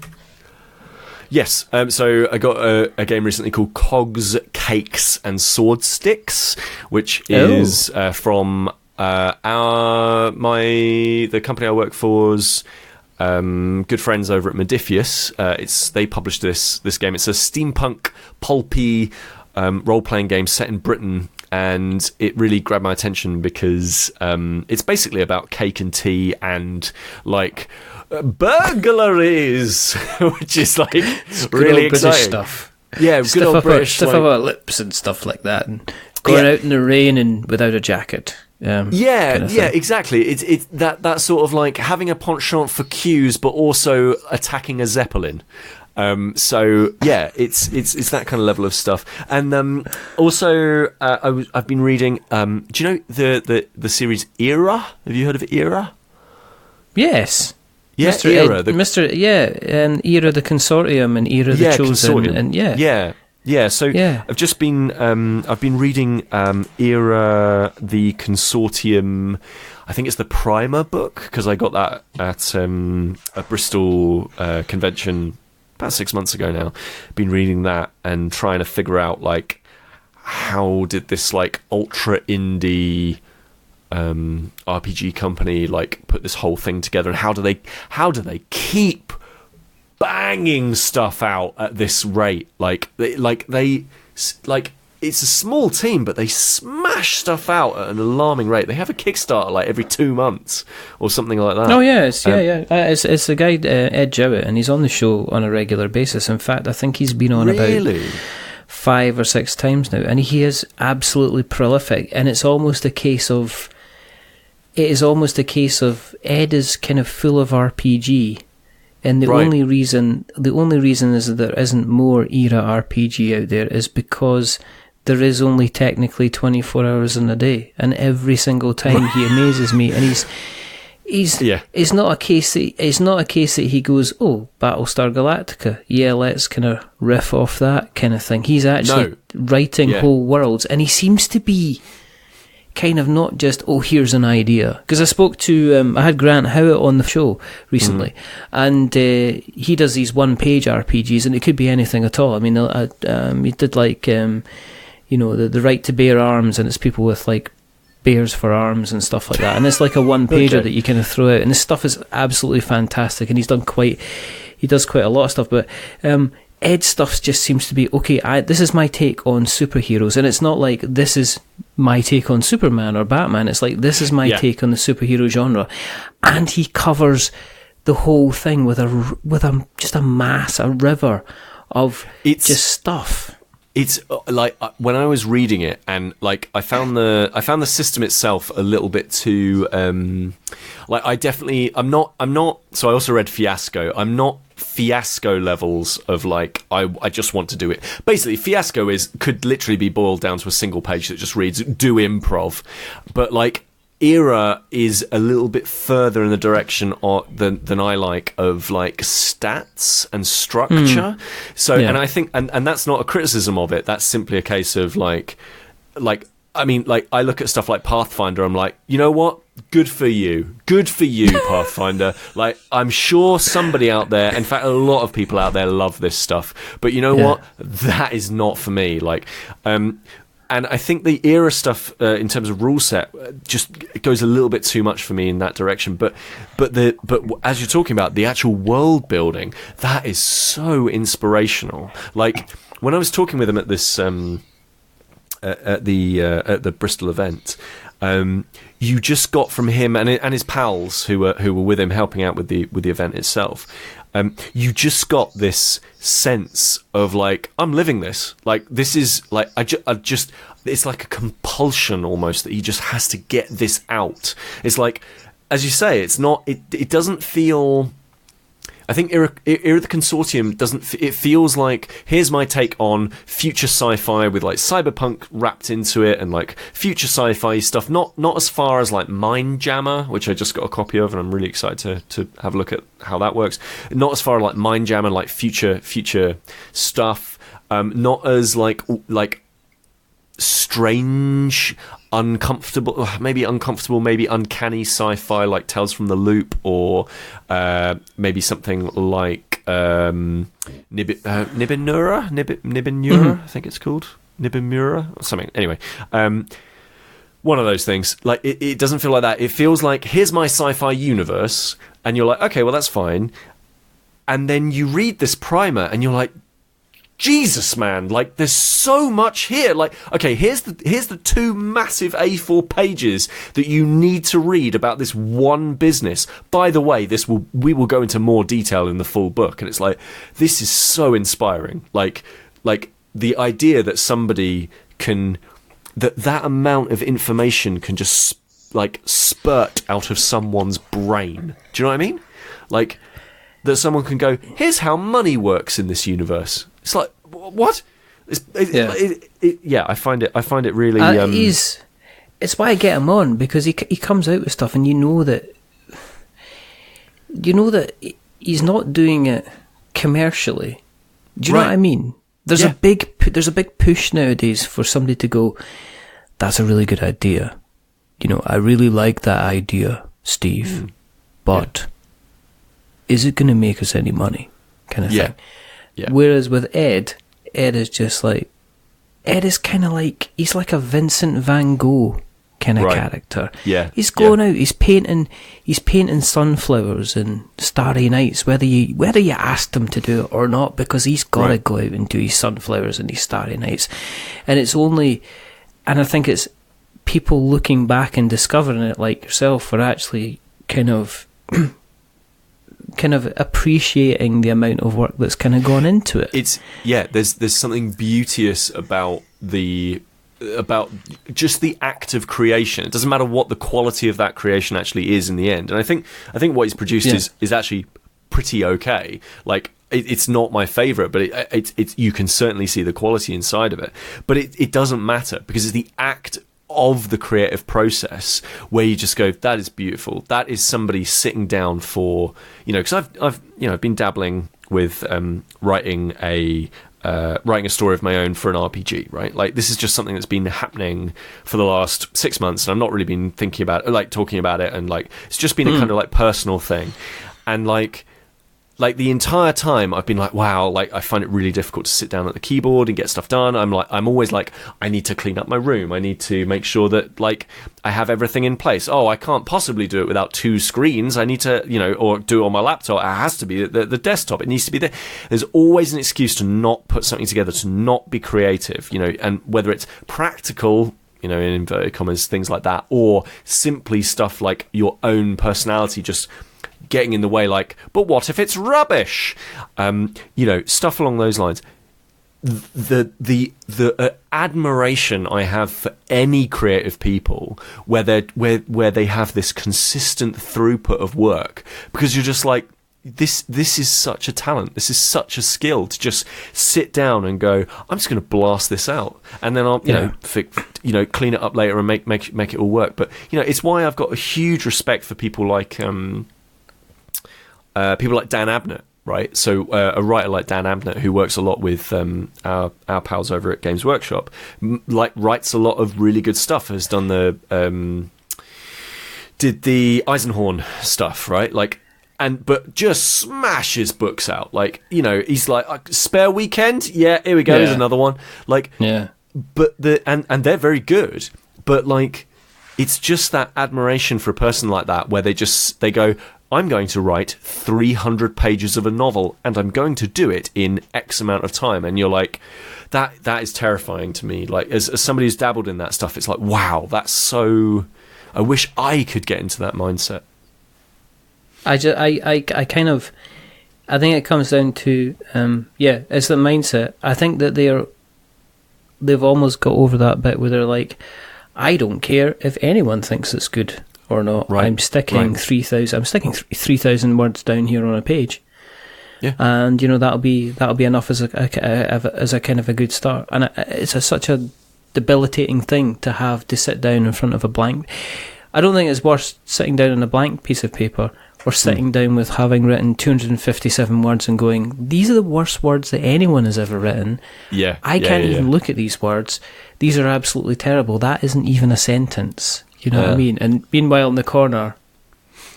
Yes, so I got a game recently called Cogs, Cakes and Sword Sticks, which is from... the company I work for's good friends over at Modifius. They published this game. It's a steampunk, pulpy role-playing game set in Britain, and it really grabbed my attention because it's basically about cake and tea and like burglaries, which is like really exciting British stuff. Yeah, good old British stuff about lips and stuff like that, and going out in the rain and without a jacket. Exactly. It's that sort of like having a penchant for cues, but also attacking a zeppelin. So yeah, it's that kind of level of stuff. And also, I've been reading. Do you know the series Era? Have you heard of Era? Yes. Yeah, Mr. Era. And Era the Consortium and Era the Chosen. Consortium. So I've just been I've been reading Era the Consortium. I think it's the Primer book, because I got that at a Bristol convention about 6 months ago now. Been reading that and trying to figure out like how did this like ultra indie RPG company like put this whole thing together, and how do they keep banging stuff out at this rate? Like it's a small team, but they smash stuff out at an alarming rate. They have a Kickstarter like every 2 months or something like that. Oh yeah, it's the guy Ed Jowett, and he's on the show on a regular basis. In fact, I think he's been on about 5 or 6 times now, and he is absolutely prolific. And it's almost a case of Ed is kind of full of RPG. And the only reason is that there isn't more Era RPG out there is because there is only technically 24 hours in a day, and every single time he amazes me. And it's not a case that he goes, oh, Battlestar Galactica, yeah, let's kind of riff off that kind of thing. He's actually writing whole worlds, and he seems to be kind of not just, oh, here's an idea. Because I spoke to, I had Grant Howitt on the show recently, and he does these one-page RPGs, and it could be anything at all. I mean, he did like, the Right to Bear Arms, and it's people with like bears for arms and stuff like that, and it's like a one-pager that you kind of throw out, and this stuff is absolutely fantastic, and he does quite a lot of stuff, but Ed's stuff just seems to be, okay, this is my take on superheroes, and it's not like this is my take on Superman or Batman. It's like, this is my take on the superhero genre, and he covers the whole thing with a river of just stuff. It's like when I was reading it, and like I found the system itself a little bit too I'm not. So I also read Fiasco. I'm not Fiasco levels of like I just want to do it. Basically, Fiasco could literally be boiled down to a single page that just reads do improv, but like Era is a little bit further in the direction than I like of like stats and structure. And I think and that's not a criticism of it. That's simply a case of like I mean, like I look at stuff like Pathfinder, I'm like, you know what? Good for you, Pathfinder. Like, I'm sure somebody out there, in fact, a lot of people out there love this stuff. But you know what? That is not for me. Like, And I think the Era stuff, in terms of rule set, just goes a little bit too much for me in that direction. But as you're talking about the actual world building, that is so inspirational. Like when I was talking with him at this at the Bristol event, you just got from him and his pals who were with him helping out with the event itself. You just got this sense of like, I'm living this. Like this is like I just it's like a compulsion almost that he just has to get this out. It's like, as you say, it's not. It doesn't feel. I think Era the Consortium doesn't. It feels like, here's my take on future sci-fi with like cyberpunk wrapped into it and like future sci-fi stuff. Not as far as like Mindjammer, which I just got a copy of and I'm really excited to have a look at how that works. Not as far as like Mindjammer, like future stuff. Not as like strange, uncomfortable, maybe uncanny sci-fi like Tales from the Loop, or maybe something like Nibinura, I think it's called Nibimura or something. Anyway, one of those things. Like it doesn't feel like that. It feels like, here's my sci-fi universe, and you're like, okay, well that's fine. And then you read this primer, and you're like, Jesus, man, like there's so much here. Like, okay, here's the 2 massive A4 pages that you need to read about this one business. By the way, we will go into more detail in the full book, and it's like, this is so inspiring. Like the idea that somebody can that amount of information can just like spurt out of someone's brain. Do you know what I mean? Like that someone can go, here's how money works in this universe. It's like, what? I find it really. It's why I get him on, because he comes out with stuff, and you know that he's not doing it commercially. Do you know what I mean? There's a big push nowadays for somebody to go, that's a really good idea. You know, I really like that idea, Steve, but is it going to make us any money? Kind of thing. Yeah. Whereas with Ed is just like, Ed is kind of like, he's like a Vincent van Gogh kind of character. Yeah. He's going out, he's painting sunflowers and starry nights, whether you asked him to do it or not, because he's got to go out and do his sunflowers and his starry nights. And I think it's people looking back and discovering it, like yourself, are actually kind of appreciating the amount of work that's kind of gone into it. There's something beauteous about just the act of creation. It doesn't matter what the quality of that creation actually is in the end. And I think what he's produced is actually pretty okay. Like it's not my favorite, but it's you can certainly see the quality inside of it. But it doesn't matter, because it's the act of the creative process where you just go, that is beautiful. That is somebody sitting down for, because I've been dabbling with writing a story of my own for an RPG, right? Like this is just something that's been happening for the last 6 months, and I've not really been thinking about it, like talking about it, and like it's just been a kind of like personal thing. And like the entire time I've been like, wow, like I find it really difficult to sit down at the keyboard and get stuff done. I'm always like, I need to clean up my room. I need to make sure that like I have everything in place. Oh, I can't possibly do it without 2 screens. I need to, or do it on my laptop. It has to be the desktop. It needs to be there. There's always an excuse to not put something together, to not be creative, and whether it's practical, in inverted commas, things like that, or simply stuff like your own personality just getting in the way, like, but what if it's rubbish? Stuff along those lines. The admiration I have for any creative people where they have this consistent throughput of work, because you're just like, this is such a talent, this is such a skill to just sit down and go, I'm just going to blast this out, and then I'll clean it up later and make it all work. But it's why I've got a huge respect for people like Dan Abnett, right? So a writer like Dan Abnett, who works a lot with our pals over at Games Workshop, writes a lot of really good stuff. Has done did the Eisenhorn stuff, right? But just smashes books out. He's like, spare weekend, yeah, here we go, here's another one. but and they're very good, but like it's just that admiration for a person like that where they go, I'm going to write 300 pages of a novel and I'm going to do it in X amount of time. And you're like, that is terrifying to me. Like as somebody who's dabbled in that stuff, it's like, wow, that's so, I wish I could get into that mindset. I think it comes down to, it's the mindset. I think that they've almost got over that bit where they're like, I don't care if anyone thinks it's good or not. Right. I'm sticking 3,000 words down here on a page. Yeah. And that'll be enough as a kind of a good start. And it's such a debilitating thing to have to sit down in front of a blank. I don't think it's worse sitting down on a blank piece of paper or sitting down with having written 257 words and going, these are the worst words that anyone has ever written. Yeah. I can't even look at these words. These are absolutely terrible. That isn't even a sentence. You know what I mean? And meanwhile in the corner,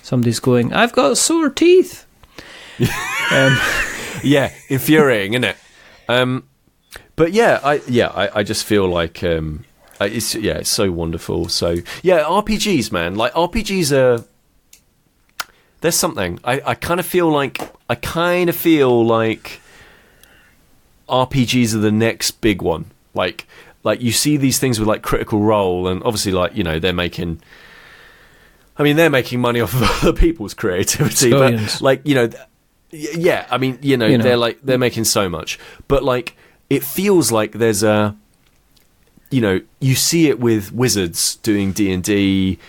somebody's going, I've got sore teeth. Yeah, infuriating, isn't it? But I just feel like it's so wonderful. So yeah, RPGs, man. Like RPGs are. There's something. I kind of feel like RPGs are the next big one. Like you see these things with like Critical Role, and obviously like they're making money off of other people's creativity, but like yeah, I mean they're making so much, but like it feels like there's a you see it with Wizards doing D&D,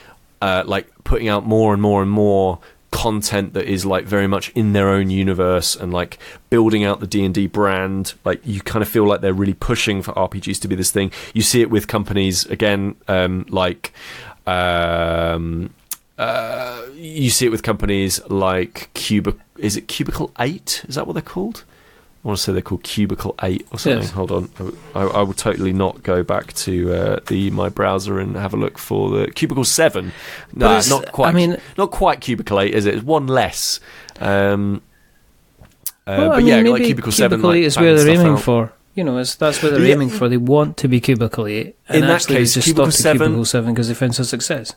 like putting out more and more and more content that is like very much in their own universe and like building out the D&D brand. Like you kind of feel like they're really pushing for RPGs to be this thing. You see it with companies again, you see it with companies like is it Cubicle 8? Is that what they're called? I want to say they're called Cubicle 8 or something. Yes. Hold on. I will totally not go back to my browser and have a look for the Cubicle 7. No, not quite. Not quite Cubicle 8, is it? It's one less. But like Cubicle 7. Cubicle 8 is where they're aiming for. That's where they're aiming for. They want to be Cubicle 8. And in that case, just Cubicle 7 because they found some success.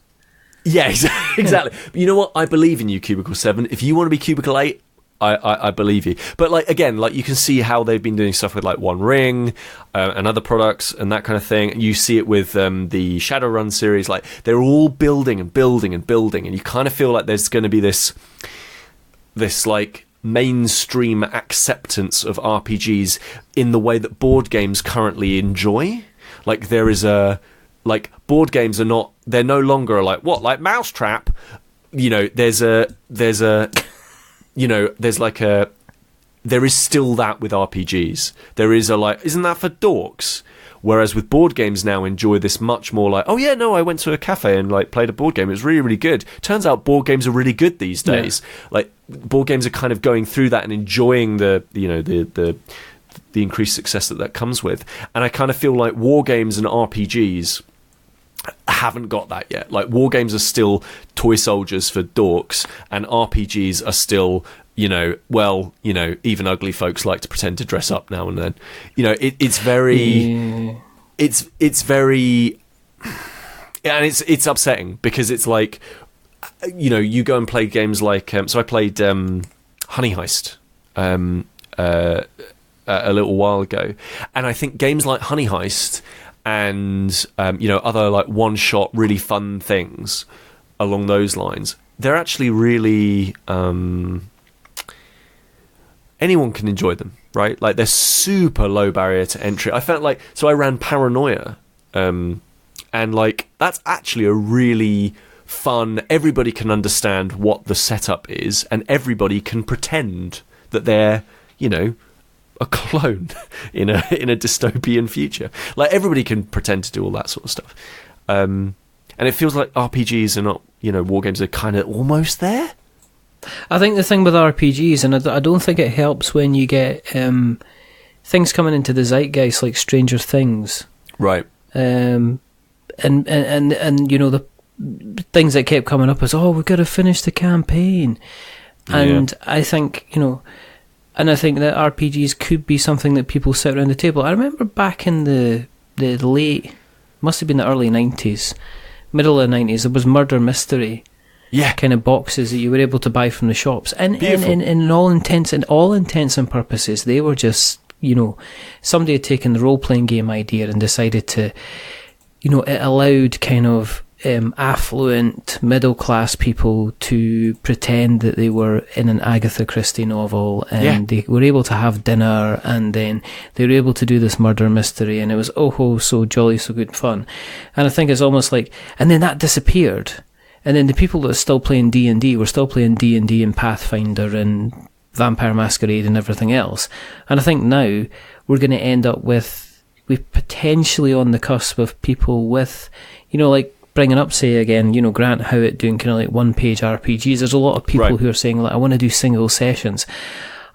Yeah, exactly. But you know what? I believe in you, Cubicle 7. If you want to be Cubicle 8, I believe you. But like again, like you can see how they've been doing stuff with like One Ring and other products and that kind of thing. You see it with the Shadowrun series. Like they're all building and building and building, and you kind of feel like there's going to be this like mainstream acceptance of RPGs in the way that board games currently enjoy. Like there is like board games are not. They're no longer like what, like Mousetrap. There is still that with RPGs. There is isn't that for dorks? Whereas with board games now enjoy this much more like, oh yeah, no, I went to a cafe and like played a board game. It was really, really good. Turns out board games are really good these days. Yeah. Like board games are kind of going through that and enjoying the increased success that comes with. And I kind of feel like war games and RPGs haven't got that yet. Like war games are still toy soldiers for dorks, and RPGs are still even ugly folks like to pretend to dress up now and then. It's very it's very, and it's upsetting because it's like you go and play games like so I played Honey Heist a little while ago, and I think games like Honey Heist and other like one-shot really fun things along those lines, they're actually really anyone can enjoy them, right? Like they're super low barrier to entry. I felt like, so I ran Paranoia, and like that's actually a really fun, everybody can understand what the setup is and everybody can pretend that they're a clone in a dystopian future. Like everybody can pretend to do all that sort of stuff, and it feels like RPGs are not, war games are kind of almost there. I think the thing with RPGs, and I don't think it helps when you get things coming into the zeitgeist like Stranger Things, right? And the things that kept coming up is, we've got to finish the campaign, and I think And I think that RPGs could be something that people sit around the table. I remember back in the the late, must have been the early 90s, middle of the 90s, there was murder mystery kind of boxes that you were able to buy from the shops. And in all intents and purposes, they were just, somebody had taken the role-playing game idea and decided to, it allowed kind of affluent middle-class people to pretend that they were in an Agatha Christie novel, and they were able to have dinner, and then they were able to do this murder mystery, and it was so jolly, so good fun. And I think it's almost like, and then that disappeared, and then the people that are still playing D&D were still playing D&D and Pathfinder and Vampire Masquerade and everything else. And I think now we're going to end up with potentially on the cusp of people with, like, bringing up, say again, Grant Howitt doing kind of like one-page RPGs. There's a lot of people who are saying, like, I want to do single sessions.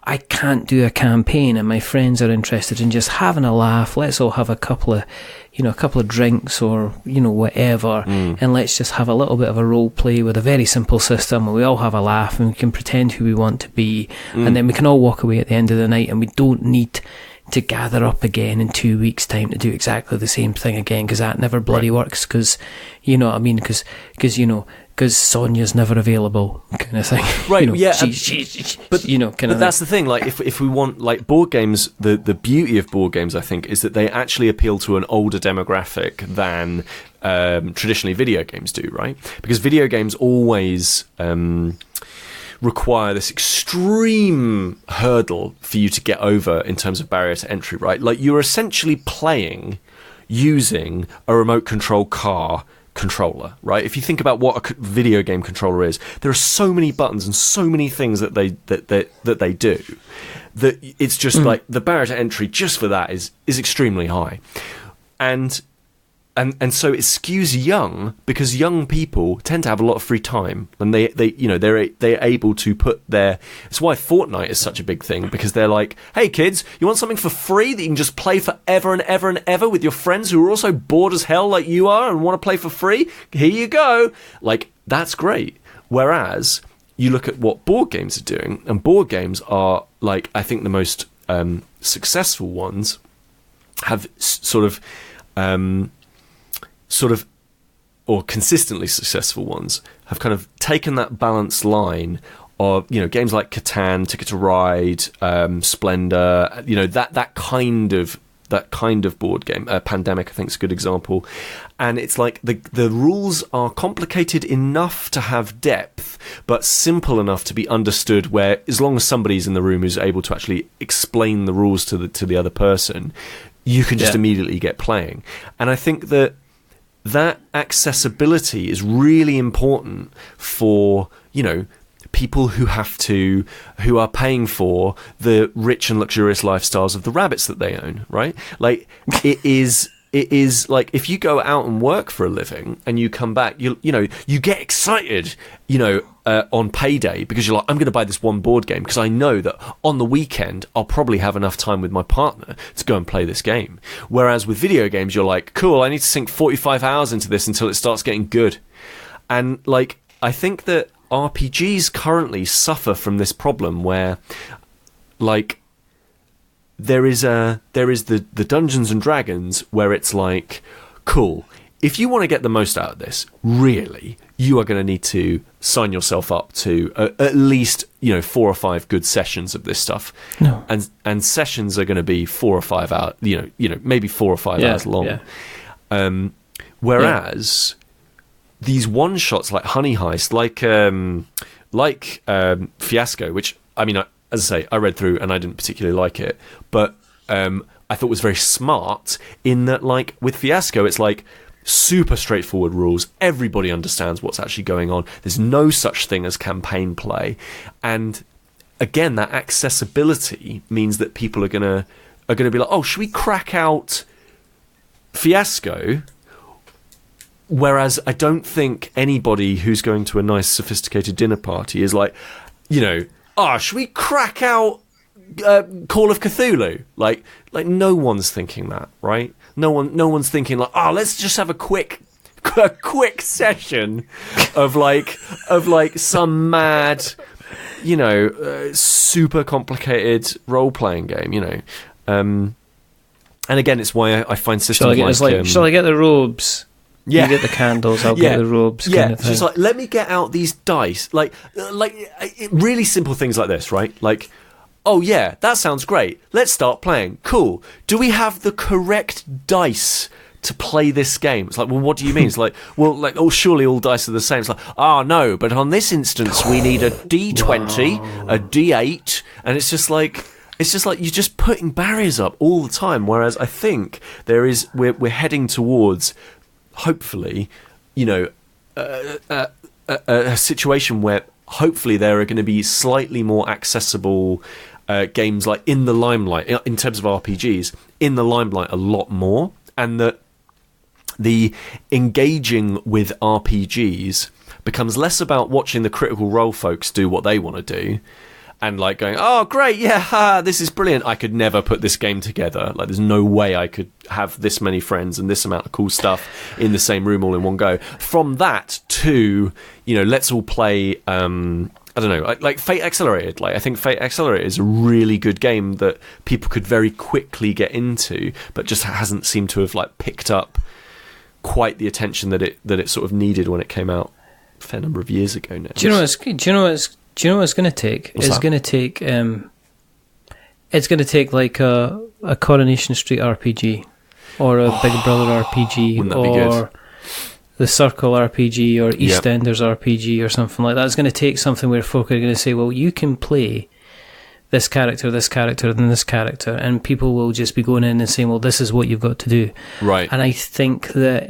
I can't do a campaign, and my friends are interested in just having a laugh. Let's all have a couple of drinks or, whatever, and let's just have a little bit of a role play with a very simple system, and we all have a laugh, and we can pretend who we want to be, and then we can all walk away at the end of the night, and we don't need to gather up again in 2 weeks' time to do exactly the same thing again, because that never bloody works, because, you know what I mean, because Sonia's never available, kind of thing. Right, but that's the thing, like, if we want, like, board games, the beauty of board games, I think, is that they actually appeal to an older demographic than traditionally video games do, right? Because video games always require this extreme hurdle for you to get over in terms of barrier to entry, right? Like, you're essentially playing using a remote control car controller, right? If you think about what a video game controller is, there are so many buttons and so many things that they do that it's just like the barrier to entry just for that is extremely high. And so it skews young, because young people tend to have a lot of free time, and they're able to put their. It's why Fortnite is such a big thing, because they're like, hey kids, you want something for free that you can just play forever and ever and ever with your friends who are also bored as hell like you are and want to play for free? Here you go. Like, that's great. Whereas you look at what board games are doing, and board games are, like, I think the most successful ones have or consistently successful ones have kind of taken that balanced line of, games like Catan, Ticket to Ride, Splendor, that kind of board game. Pandemic, I think, is a good example. And it's like the rules are complicated enough to have depth, but simple enough to be understood, where as long as somebody's in the room who's able to actually explain the rules to the other person, you can just immediately get playing. And I think that accessibility is really important for, people who are paying for the rich and luxurious lifestyles of the rabbits that they own, right? Like, it is like, if you go out and work for a living and you come back, you get excited, on payday, because you're like, I'm going to buy this one board game because I know that on the weekend I'll probably have enough time with my partner to go and play this game. Whereas with video games, you're like, cool, I need to sink 45 hours into this until it starts getting good. And, like, I think that RPGs currently suffer from this problem where, like, there is the Dungeons and Dragons, where it's like, cool, if you want to get the most out of this, really, you are going to need to sign yourself up to at least 4 or 5 good sessions of this stuff. No. And sessions are going to be 4 or 5 hours, maybe 4 or 5 hours long. Yeah. Whereas these one shots like Honey Heist, like Fiasco, which, I mean, as I say, I read through and I didn't particularly like it, but I thought was very smart in that, like, with Fiasco, it's like super straightforward rules. Everybody understands what's actually going on. There's no such thing as campaign play. And again, that accessibility means that people are gonna be like, oh, should we crack out Fiasco? Whereas I don't think anybody who's going to a nice sophisticated dinner party is like, should we crack out Call of Cthulhu? Like no one's thinking that, right? No one's thinking like, let's just have a quick session of some mad, super complicated role playing game, And again, it's why I find systems shall I get the robes? Yeah. You get the candles, I'll get the robes. Yeah, kind of thing. She's like, let me get out these dice. Like really simple things like this, right? Like, oh yeah, that sounds great. Let's start playing. Cool. Do we have the correct dice to play this game? It's like, well, what do you mean? It's like, well, like, oh, surely all dice are the same. It's like, no, but on this instance, we need a D20, a D8, and it's just like you're just putting barriers up all the time. Whereas I think we're heading towards, hopefully, a situation where hopefully there are going to be slightly more accessible games, like in the limelight, in terms of RPGs, in the limelight a lot more, and that the engaging with RPGs becomes less about watching the Critical Role folks do what they want to do, and like going, oh great, yeah, this is brilliant, I could never put this game together, like there's no way I could have this many friends and this amount of cool stuff in the same room all in one go. From that to, let's all play I don't know, like Fate Accelerated. Like, I think Fate Accelerated is a really good game that people could very quickly get into, but just hasn't seemed to have like picked up quite the attention that it sort of needed when it came out a fair number of years ago now. Do you know what it's going to take? It's going to take like a Coronation Street RPG, or a Big Brother RPG, or the Circle RPG, or EastEnders RPG, or something like that. It's going to take something where folk are going to say, well, you can play this character, and this character, and people will just be going in and saying, well, this is what you've got to do. Right. And I think that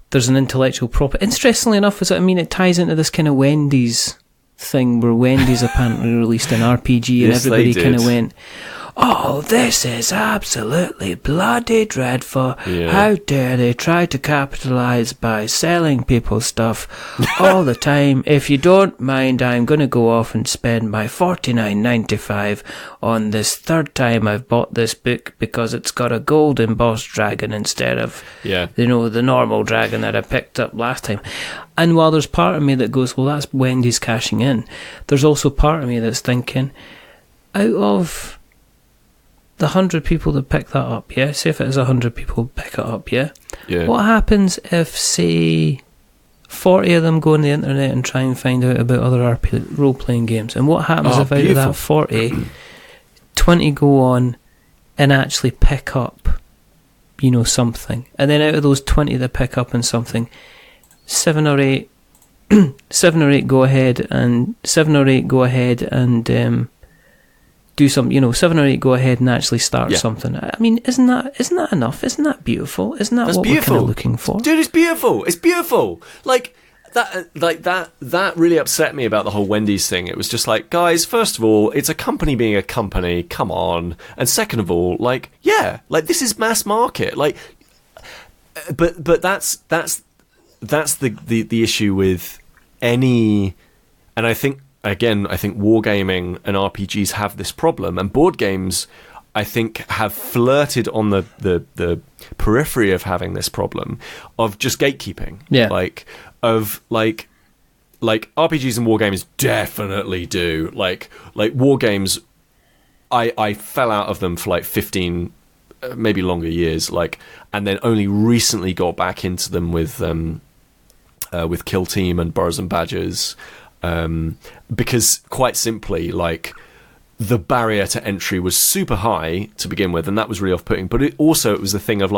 there's an intellectual property. Interestingly enough, it ties into this kind of Wendy's thing, where Wendy's apparently released an RPG, and everybody kind of went, oh, this is absolutely bloody dreadful. Yeah. How dare they try to capitalise by selling people stuff all the time. If you don't mind, I'm going to go off and spend my $49.95 on this third time I've bought this book, because it's got a gold embossed dragon instead of the normal dragon that I picked up last time. And while there's part of me that goes, well, that's Wendy's cashing in, there's also part of me that's thinking, out of the 100 people that pick that up, say if it is 100 people pick it up, what happens if, say, 40 of them go on the internet and try and find out about other role-playing games? And what happens if out of that 40, 20 go on and actually pick up, something? And then out of those 20 that pick up on something, 7 or 8 go ahead and do some, 7 or 8 go ahead and actually start something. I mean, isn't that enough? Isn't that beautiful? Isn't that what we're kind of looking for? Dude, it's beautiful. It's beautiful. That really upset me about the whole Wendy's thing. It was just like, guys, first of all, it's a company being a company. Come on. And second of all, this is mass market. But that's the issue with any, and I think wargaming and RPGs have this problem, and board games, I think, have flirted on the periphery of having this problem of just gatekeeping. Yeah. Like RPGs and wargames definitely do. Like wargames, I fell out of them for like 15, maybe longer years, and then only recently got back into them with Kill Team and Burrows and Badgers. Because quite simply, the barrier to entry was super high to begin with, and that was really off-putting. But it was the thing of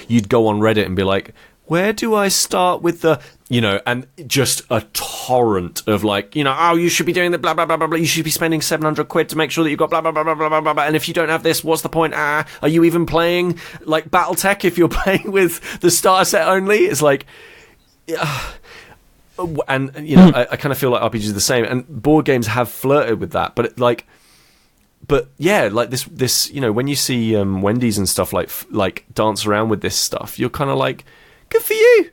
you'd go on Reddit and be like, where do I start with the, and just a torrent of oh, you should be doing the blah blah blah blah blah. You should be spending £700 to make sure that you've got blah blah blah blah blah blah blah. And if you don't have this, what's the point? Are you even playing BattleTech if you're playing with the starter set only? It's and I kind of feel like RPGs are the same, and board games have flirted with that, but this when you see Wendy's and stuff dance around with this stuff, you're kind of good for you,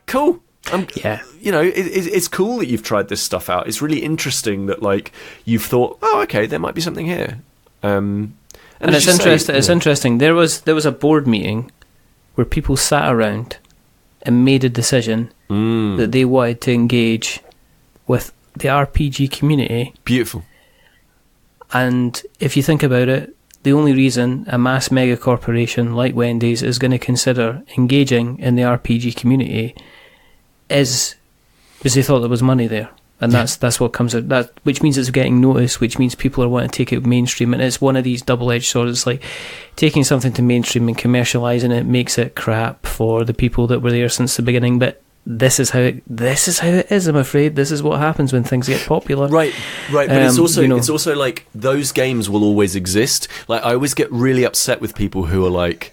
cool. It's cool that you've tried this stuff out. It's really interesting that you've thought, oh, okay, there might be something here. And it's interesting. It's interesting. There was a board meeting where people sat around and made a decision that they wanted to engage with the RPG community. Beautiful. And if you think about it, the only reason a mass mega corporation like Wendy's is going to consider engaging in the RPG community is because they thought there was money there. And that's what comes out. That which means it's getting noticed, which means people are wanting to take it mainstream. And it's one of these double-edged swords. It's like taking something to mainstream and commercialising it makes it crap for the people that were there since the beginning. But this is how it is. I'm afraid this is what happens when things get popular. Right. But it's also like those games will always exist. Like I always get really upset with people who are like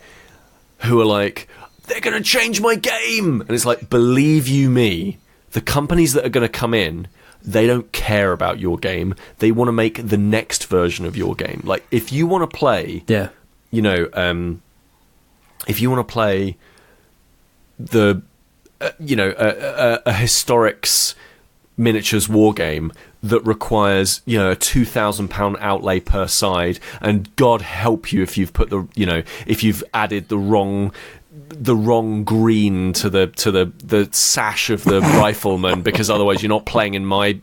they're going to change my game, and it's like, believe you me, the companies that are going to come in, they don't care about your game. They want to make the next version of your game. Like, if you want to play, if you want to play the, a Historics miniatures war game that requires, a £2,000 outlay per side, and God help you if you've put if you've added the wrong green to the sash of the rifleman, because otherwise you're not playing in my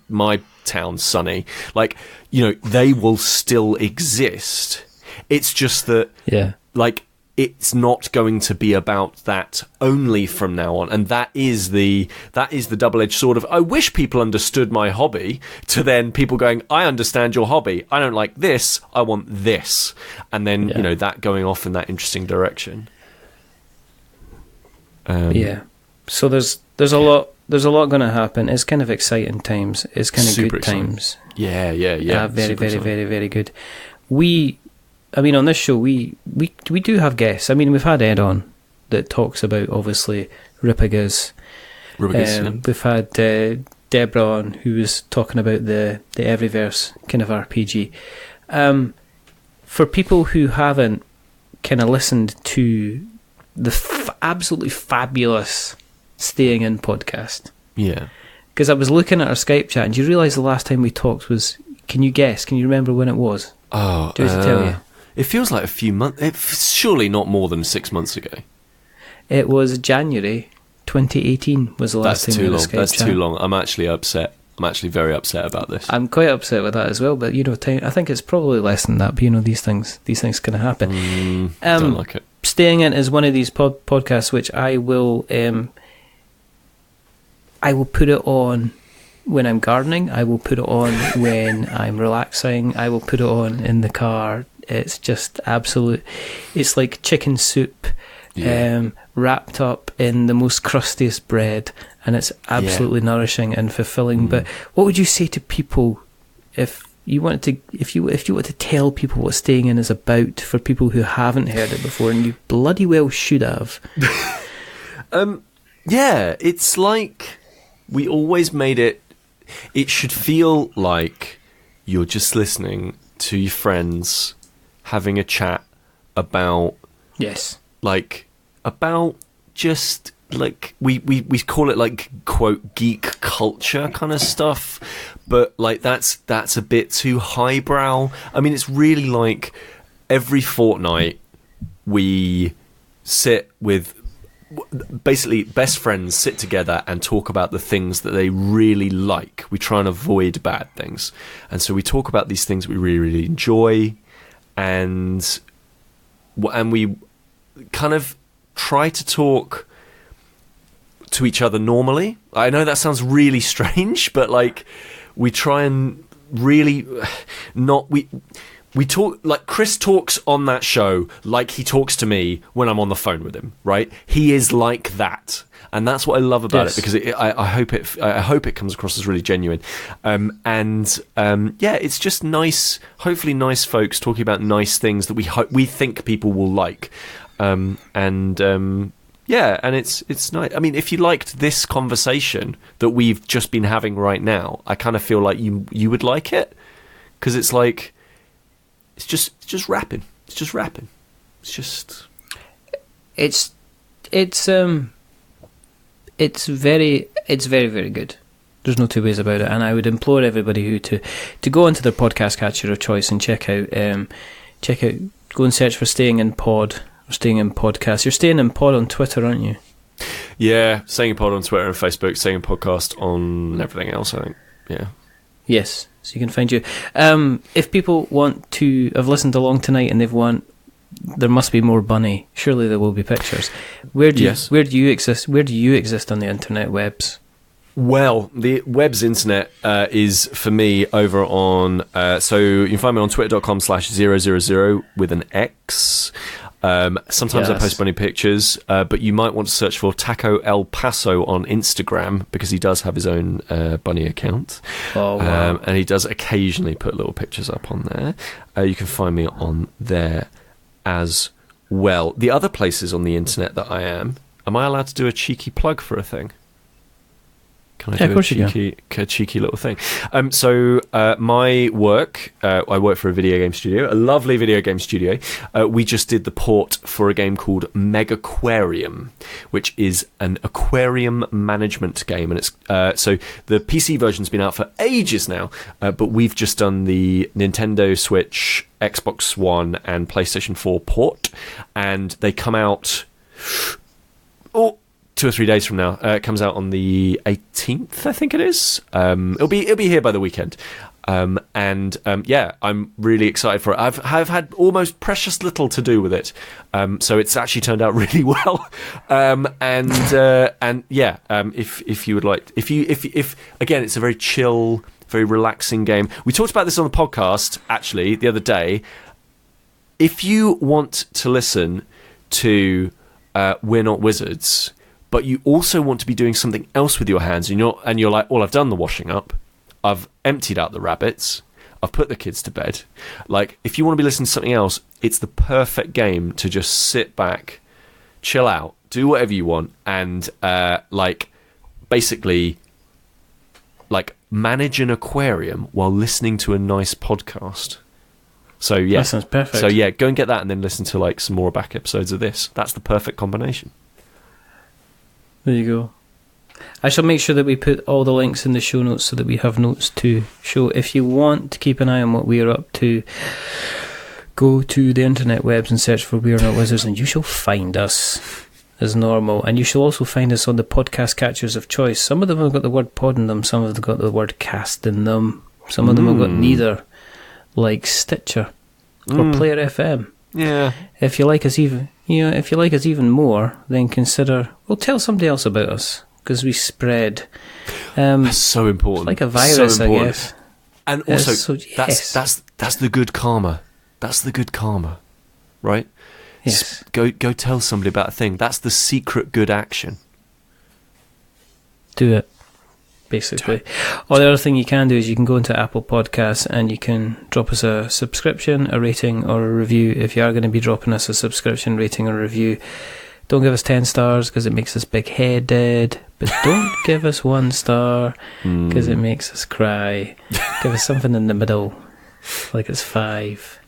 town, Sonny. Like, they will still exist. It's just that, it's not going to be about that only from now on, and that is the double-edged sword of, I wish people understood my hobby, to then people going, I understand your hobby, I don't like this, I want this, and then that going off in that interesting direction. So there's a lot going to happen. It's kind of exciting times. It's kind of good exciting times. Yeah. Very, very, very, very good. On this show we do have guests. We've had Ed on that talks about, obviously, Ripigas. We've had Deborah on, who was talking about the Everyverse kind of RPG. For people who haven't kind of listened to the absolutely fabulous Staying In podcast. Yeah. Because I was looking at our Skype chat, and do you realise the last time we talked was, can you guess? Can you remember when it was? Oh, do you want to tell you? It feels like a few months. It's surely not more than 6 months ago. It was January 2018 was the last time we had a Skype chat. That's too long. I'm actually upset. I'm actually very upset about this. I'm quite upset with that as well, but time, I think it's probably less than that, but these things can happen. Don't like it. Staying In is one of these podcasts which I will put it on when I'm gardening. I will put it on when I'm relaxing. I will put it on in the car. It's just absolute. It's like chicken soup, wrapped up in the most crustiest bread, and it's absolutely nourishing and fulfilling. But what would you say to people if you wanted to tell people what Staying In is about, for people who haven't heard it before, and you bloody well should have? It's like we always made it. It should feel like you're just listening to your friends having a chat about just like we call it like quote geek culture kind of stuff, but like that's a bit too highbrow. It's really like every fortnight we sit with, basically, best friends sit together and talk about the things that they really like. We try and avoid bad things, and so we talk about these things we really, really enjoy, and we kind of try to talk to each other normally. I know that sounds really strange, but like we try and really not we talk like Chris talks on that show like he talks to me when I'm on the phone with him, right? He is like that, and that's what I love about it, because I hope it comes across as really genuine, it's just nice, hopefully nice folks talking about nice things that we think people will like, and it's nice. If you liked this conversation that we've just been having right now, I kind of feel like you would like it, because it's like it's just rapping. It's very, very good. There's no two ways about it, and I would implore everybody to go onto their podcast catcher of choice and check out, go and search for Staying In Pod or Staying In Podcast. You're Staying In Pod on Twitter, aren't you? Yeah, Staying In Pod on Twitter and Facebook, Staying In Podcast on everything else, I think. Yeah. Yes, so you can find you. If people want to have listened along tonight and there must be more Bunny. Surely there will be pictures. Where do you exist? Where do you exist on the internet webs? Well, the web's internet is, for me, over on... so you can find me on twitter.com/000 with an X. Sometimes I post bunny pictures, but you might want to search for Taco El Paso on Instagram, because he does have his own bunny account. Oh, wow. And he does occasionally put little pictures up on there. You can find me on there as well. The other places on the internet that am I allowed to do a cheeky plug for a thing? Can I do a cheeky little thing? So my work, I work for a video game studio, a lovely video game studio. We just did the port for a game called Megaquarium, which is an aquarium management game. And it's so the PC version's been out for ages now, but we've just done the Nintendo Switch, Xbox One, and PlayStation 4 port, and they come out... 2 or 3 days from now. It comes out on the 18th, I think it is. It'll be here by the weekend. Yeah, I'm really excited for it. I've had almost precious little to do with it, so it's actually turned out really well. If you would like, if again, it's a very chill, very relaxing game. We talked about this on the podcast actually the other day. If you want to listen to We're Not Wizards, but you also want to be doing something else with your hands, and you're like, well, I've done the washing up, I've emptied out the rabbits, I've put the kids to bed. Like, if you want to be listening to something else, it's the perfect game to just sit back, chill out, do whatever you want, and basically manage an aquarium while listening to a nice podcast. So yeah, that sounds perfect. So yeah, go and get that, and then listen to some more back episodes of this. That's the perfect combination. There you go. I shall make sure that we put all the links in the show notes so that we have notes to show. If you want to keep an eye on what we are up to, go to the internet webs and search for We Are Not Wizards, and you shall find us as normal. And you shall also find us on the podcast catchers of choice. Some of them have got the word pod in them, some of them have got the word cast in them, some of them have got neither, like Stitcher or Player FM. Yeah. If you like us even more, then consider, tell somebody else about us, because we spread. That's so important. Like a virus, I guess. And also, that's the good karma. That's the good karma, right? Yes. Go tell somebody about a thing. That's the secret good action. Do it. Basically. Or the other thing you can do is you can go into Apple Podcasts and you can drop us a subscription, a rating, or a review. If you are going to be dropping us a subscription, rating, or review, don't give us 10 stars because it makes us big-headed, but don't give us 1 star because it makes us cry. Give us something in the middle, like it's 5,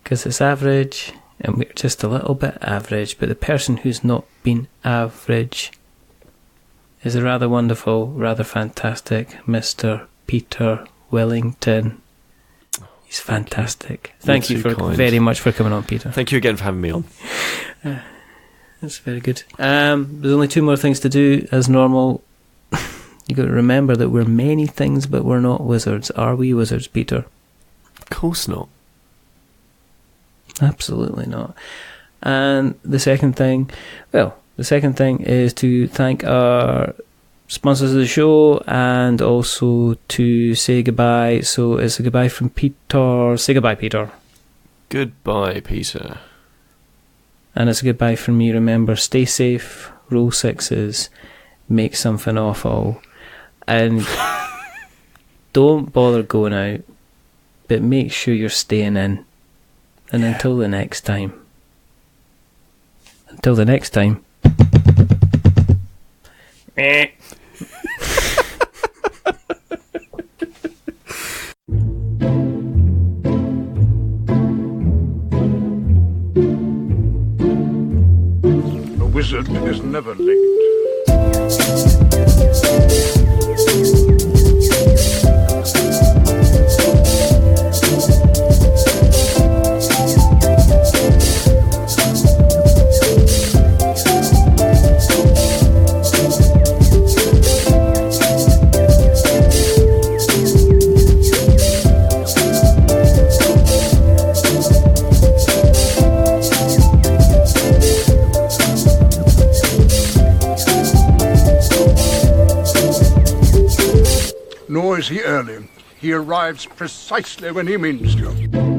because it's average and we're just a little bit average, but the person who's not been average is a rather wonderful, rather fantastic Mr. Peter Willington. He's fantastic. Thank you very much for coming on, Peter. Thank you again for having me on. That's very good. There's only 2 more things to do as normal. You got to remember that we're many things, but we're not wizards. Are we wizards, Peter? Of course not. Absolutely not. And the second thing is to thank our sponsors of the show and also to say goodbye. So it's a goodbye from Peter. Say goodbye, Peter. Goodbye, Peter. And it's a goodbye from me. Remember, stay safe, roll 6s, make something awful, and don't bother going out, but make sure you're staying in. And until the next time. A wizard is never licked. is he early? He arrives precisely when he means to.